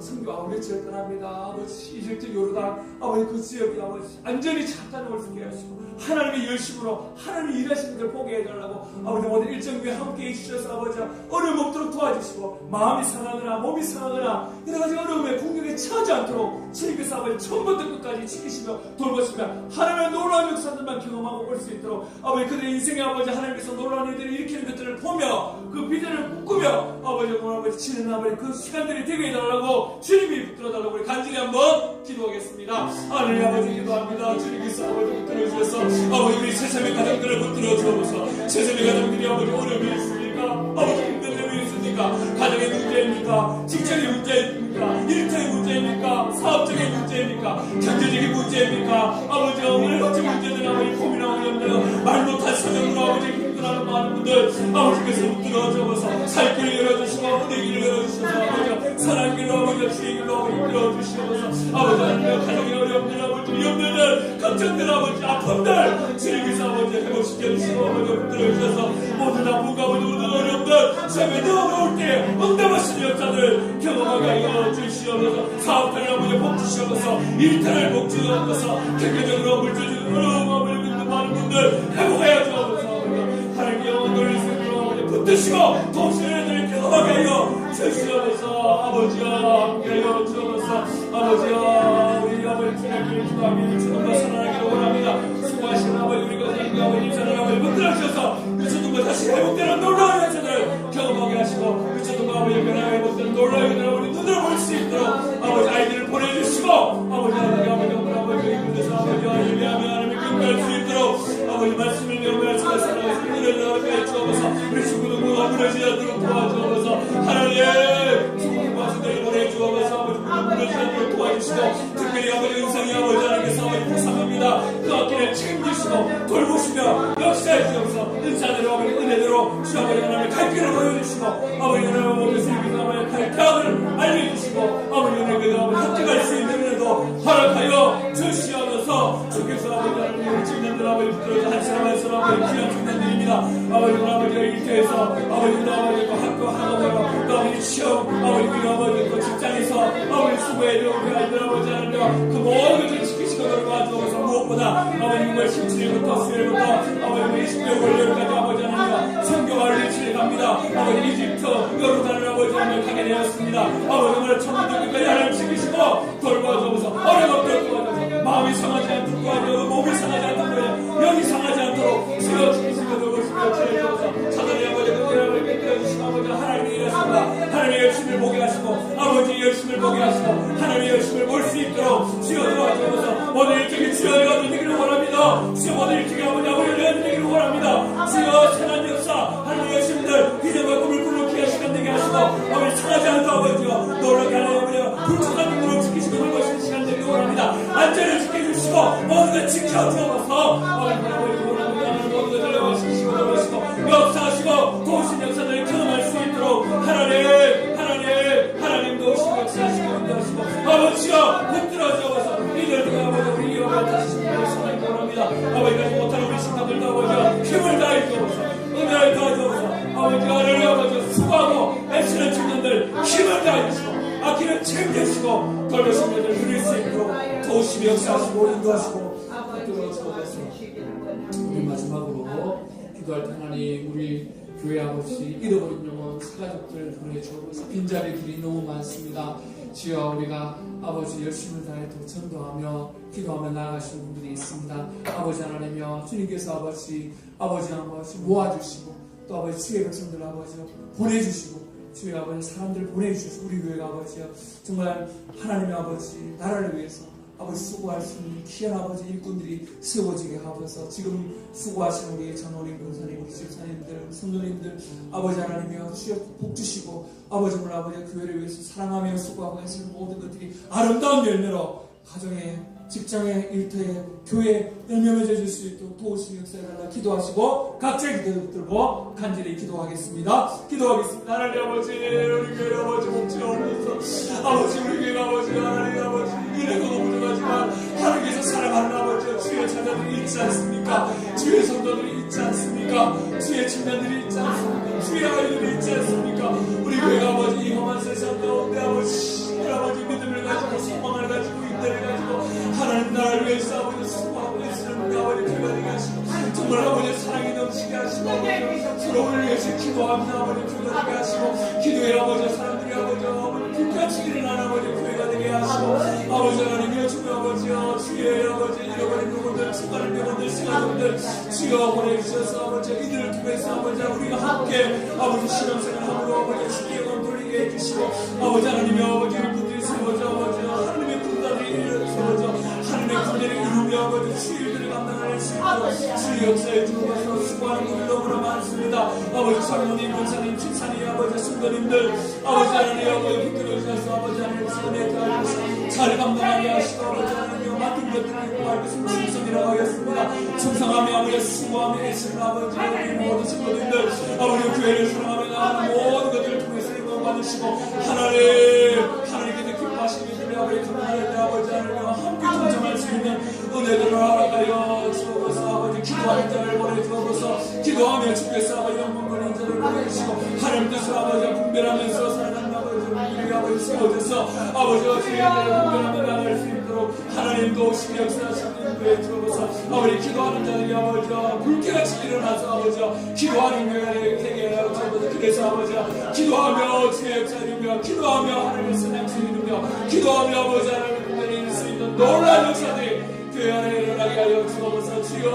성교 아우렛을 떠납니다. 아버지 이집트 요르단 아버지 그 지역에 아버지 안전히 잘 다녀올 수 있게 하시고 하나님의 열심으로 하나님이 일하시는 걸 보게 해달라고 아버지 모든 일정교회 함께 해주셔서 아버지 어려움 없도록 도와주시고 마음이 상하거나 몸이 상하거나 여러 가지 어려움에 공격에 처하지 않도록 주님께서 아버지 처음부터 끝까지 지키시며 돌보시며 하나님의 놀라운 역사들만 경험하고 올 수 있도록 아버지 그들의 인생에 아버지 하나님께서 놀라운 일들을 일으키는 것들을 보며 그 비전을 꿈꾸며 아버지 오늘 아버지 치는 아버지 그 시간들이 되게 해달라고 주님이 붙들어달라고 우리 간절히 한번 기도하겠습니다. 하나님 아버지 기도합니다. 주님께서 아버지 붙들어주셔서 아버지 우리 세상의 가정들을 붙들어 주옵소서. 세상의 가정들이 아버지 어려움이 있습니까? 아버지 힘든 점이 있습니까? 가정의 문제입니까? 직장의 문제입니까? 일터의 문제입니까? 사업적인 문제입니까? 경제적인 문제입니까? 아버지 여러 가지 문제들 아버지 고민하고 염려하고 말 못할 사정으로 아버지 힘들어하는 많은 분들 아버지께서 붙들어 주옵소서. 살 길을 열어주시고 은혜 길을 열어주셔서 아버지 사랑 길로 아버지 주의 길로 아버지 이끌어 주시옵소서. 아버지 하나님 가정의 어려움들 아버지 염려들 걱정들 아버지 아픔들 주님께서 아버지 회복시켜 주시고 아버지 붙들어 주셔서 모든 아픔과 모든 어려움들 삶에 늘 어려울 때 응답하시는 역사들 경험하게 허락하여 주시옵소서. 사업단을 아버지 복 주시옵소서. 일터를 복 주시옵소서. 경제적으로 물질적으로 아버지 많은 분들 회복하여 주옵소서. 하나님의 영혼을 스스로 아버지 붙드시고 동시에 경험하여 주시옵소서. 아버지여 함께하여 주옵소서. 아버지여 우리 아버지 주님을 기도하며 주님과 살아나기를 원합니다. 수고하시는 아버지 우리 거사님과 아버지 사랑 아버지 붙들어 주셔서 그 주님과 다시 회복되는 놀라운 역사들을 경험하게 하시고 그 주님과 아버지 변화가 회복되는 놀라운 역사들을 우리 눈으로 볼 수 있도록 아버지 아이들을 보내주시고 아버지 아버지 이분에서 아버지와 예배하며 하나님을 경배할 수 있도록 아버지 말씀을 경배할 수가 있어서 은혜를 나오게 주옵소서. 우리 친구들 모두 무너지지 않도록 도와주옵소서. 하나님 죽은 과수들을 보내주옵소서. 아버지 무너지지 않도록 도와주시고 특별히 아버지 은성이 아버지 하나님께서 아버지 부상합니다. 그 앞길을 책임지시고 돌보시며 역사해 주옵소서. 은사대로 아버지 은혜대로 주 아버지 하나님의 갈 길을 보여주시고 아버지 하나님 아버지 슬기도 아버지 갈 태양을 알려주시고 아버지 하나님께서 아버지 합격할 수 있는 은혜도 허락하여 주시옵소서. 주께서 아버지 하나님 청년들 아버지 붙들어서 한 사람 한 사람 아버지 귀한 청년들입니다. 아버지 아버지가 일터에서 아버지 아버지 학교 학업으로 또 아버지 시험 아버지 우리 아버지 또 직장에서 아버지 수고해줘 우리 아이들 아버지 하나님 그 모든 것을 지키시고 도와주어서 무엇보다 아버지 6월 17일부터 수요일부터 아버지 20일 월요일까지 아버지 하나님 성교와를 일치를 갑니다. 아버지 이집트 요르단을 아버지 하나님 가게 되었습니다. 아버지 오늘 천국까지 하나님 지키시고 돌봐주어서 어려움을 도와줘서 마음이 상하지 않도록 도와줘 몸이 상하지 않도록 도와줘 영이 상하지 않도록 주여 지키시고 돌보시며 지켜주셔서 사단의 아버지 은혜를 깨뜨려주시고 아버지 하나님의 일하십니다. 하나님의 열심을 보게 하시고 아버지의 열심을 보게 하시고 하나님의 열심을 볼 수 있도록 주여 도와주셔서 모든 일정이 주여 되기를 원합니다. 주여 모든 일정이 아버지 되기를 원합니다. 주여 선한 역사 하나님의 열심들 기적과 꿈을 꾸는 시간 되게 하시고 아버지 상하지 않도록 아버지여 놀라게 하나님 아버지 불초한 눈으로 지키시고 돌보시는 시간 되기를 원합니다. 안전을 지켜주시고 모든 걸 지켜주셔서 아버지 원합니다. 모든 것을 지키시고 돌보시고 역사하시고 도우신 역사들을 경험할 수 있도록 하나님 도우시고 역사하시고 인도하시고 아버지여 붙들어주어서 이들과 아버지 우리 이어가 다시 신뢰하시기 원합니다. 아버지가 못하는 우리 신사들도 아버지여 힘을 다해 주옵소서. 은혜를 도와주옵소서. 아버지가 하나님 아버지 수고하고 애쓰는 청년들 힘을 다해 주시고 아끼는 챙겨주시고 돌보신 것을 누릴 수 있도록 도우시며 역사하시고 인도하시고 붙들어주옵소서. 우리 마지막으로 기도할 때 하나님 우리 교회 아버지 잃어버린 영혼 사가족들 보내주옵소서. 빈자리들이 너무 많습니다. 주여 우리가 아버지 열심을 다해 또 전도하며 기도하며 나아가시는 분들이 있습니다. 아버지 하나님이여 주님께서 아버지 모아주시고 또 아버지 주의 백성들 아버지 보내주시고 주의 아버지 사람들 보내주셔서 우리 교회가 아버지여 정말 하나님의 아버지 나라를 위해서 아버지 수고할 수 있는 귀한 아버지 일꾼들이 세워지게 하셔서 지금 수고하시는 우리 전원님, 권사님, 우리 집사님들, 성도님들 아버지 하나님이여 주여 복 주시고 아버지 오늘 아버지 교회를 위해서 사랑하며 수고하고 애쓰는 모든 것들이 아름다운 열매로 가정에 직장에 일터에 교회에 열매 맺어줄 수 있도록 도우시는 역사를 달라 기도하시고 각자의 기도를 들고 간절히 기도하겠습니다. 하나님 아버지 우리 교회 아버지 목주옵소서. 아버지 우리 교회 아버지 하나님 아버지 이래도 부족하지만 하나님께서 사랑하는 아버지 주의 자녀들이 있지 않습니까? 주의 성도들이 있지 않습니까? 주의 친구들이 있지 않습니까? 주의 아이들이 있지 않습니까? 우리 교회 아버지 이 험한 세상 가운데 아버지 믿음을 가지고 소망을 가지고 인내를 가지고 하나님 나라를 위해서 아버지 수고하고 있으는 우리 아버지 교회가 되게 하시고 정말 아버지 사랑이 넘치게 하시고 서로를 위해서 기도하는 아버지 교회가 되게 하시고 기도의 아버지 사람들이 아버지 불같이 일어나는 아버지 교회가 되게 하시고 아버지 하나님이여 주의 아버지여 주의 아버지 잃어버린 영혼들 수많은 영혼들 시간들 주여 보내주셔서 아버지 이들을 통해서 아버지 우리가 함께 아버지 신앙생활함으로 아버지 주의 영혼 돌리게 해주시고 아버지 하나님의 아버지 분들이 세워져 아버지 하나님의 군단들이 세워져 하나님의 군대를 이루며 아버지 주일들을 감당할 수 있도록 주의 역사에 주어서 수고하는 분이 너무나 많습니다. 아버지 장로님, 권사님, 집사님, 아버지 성도님들 아버지 하나님 아버지 붙들어주셔서 아버지 하나님 손에 따라서 잘 감당하게 하시고 아버지 하나님 맡은 것들을 구할 것은 충성이라고 하겠습니다. 충성하며 아버지 수고하며 애쓰는 아버지 하나님 모든 성도님들 아버지 교회를 사랑하며 나가는 모든 것들을 통해서 영광 받으시고 하나님께서 기뻐하시는 분이 아버지 감사할 때 아버지 하나님 함께 동정할 수 있는 은혜들을 허락하여 주옵소서. 아버지 기도하는 자를 보내주옵소서. 기도하며 주께서 아버지 영광 걸린 자를 보내주시고 하나님 뜻을 아버지 분별하면서 살아가는 아버지 우리 아버지 세워져서 아버지와 주님들을 분별하며 나갈 수 있도록 하나님도 오시며 역사하시는 교회 주옵소서. 아버지 기도하는 자들이 아버지와 불쾌같이 일어나서 아버지와 기도하는 교회를 회개하라고 주옵소서. 그래서 아버지와 기도하며 주의 역사를 이루며 기도하며 하나님의 선행수 이루며 기도하며 아버지 하나님의 분들이 이룰 수 있는 놀라운 역사들이 교회 안에 일어나게 하여 주옵소서. 주여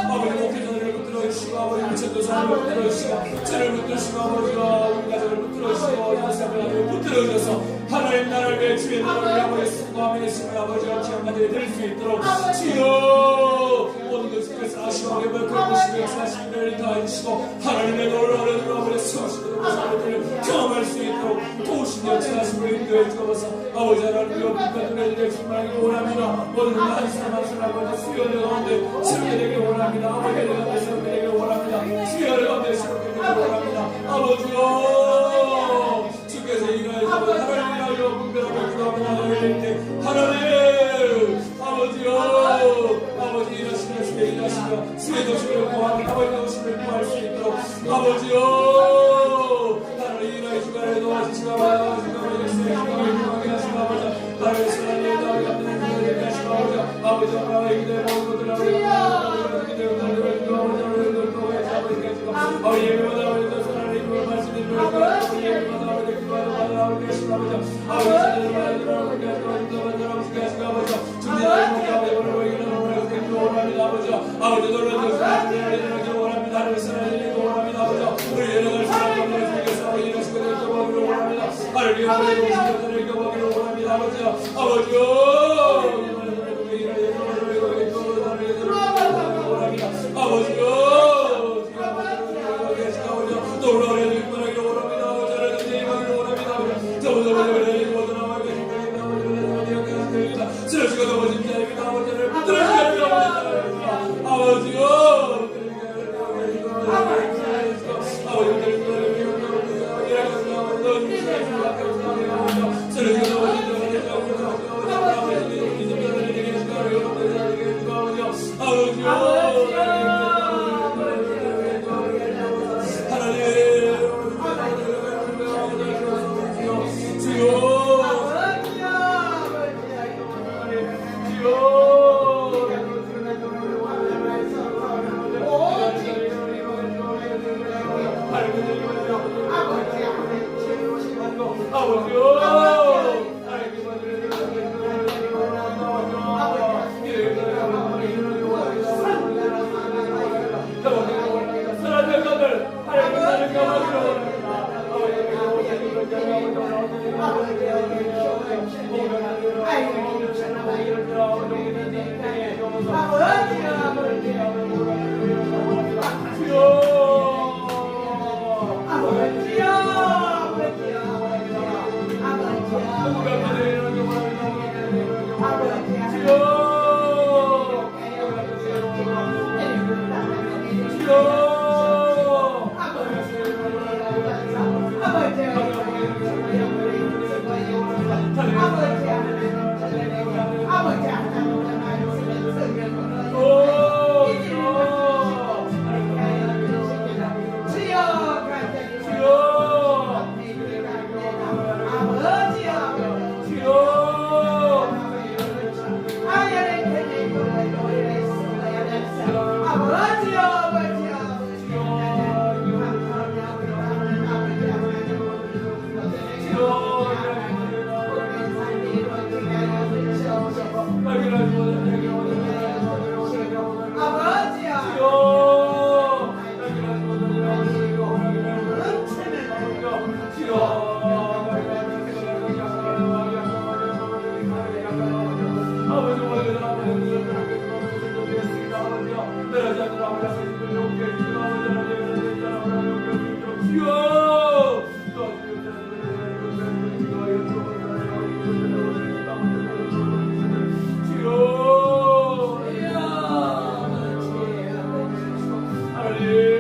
아버지 목회자들을 붙들어 주시고 아버지 미천도사를 붙들어 주시고 저를 붙들어 주시고 아버지와 우리 가족을 붙들어 주시고 연사를 붙들어 주셔서 하나님 나라를 위해 주의 나라를 위해 아버지 수고하며 계시는 아버지와 귀한 가족이 될 수 있도록 주여 모든 것을 그래서 하시고 아버지 그러시고 역사하시는 을 다해주시고 하나님의 노래를 아버지 세우시도록 사람들을 경험할 수 있도록 도우시며 역사하시고 인도해 주옵소서. 아버지 하나님 여기까지 충만하게 원합니다. 모든 한 사람 한 사람 아버지 수요를 가운데 새롭게 되길 원합니다. 아버지를 가운데 새롭게 되길 원합니다. 수요를 가운데 새롭게 되길 원합니다. 아버지요 주께서 일하여서 하나님 일하여 분별하며 기도하며 나아갈 때 하나님 아버지요 아버지 일하시며 주께 일하시며 수의 도심을 구하며 아버지 도심을 구할 수 있도록 아버지요 하나님 일하여 주가를 도와주시고 아버지 수의 주가를 구하게 하시고 아버지 나를 사랑해 나를 감당해 주시고 아버지 하나님 기도해 모든 것들을 아버지 아버지 예배마다 아버지 사랑을 이루어 말씀을 아버지 예배마다 아버지 기도하는 아버지 계시고 아버지 아버지 사랑을 아버지 계시고 아버지 준비하는 아버지 원합니다. 아버지 놀라주시고 원합니다. 하나님 사랑을 이루고 원합니다. 아버지 우리 연락을 사랑하고 주께서 아버지 이러시고 되기를 원합니다. 하나님 아버지 오시기를 되기를 원합니다. 아버지요 Hallelujah.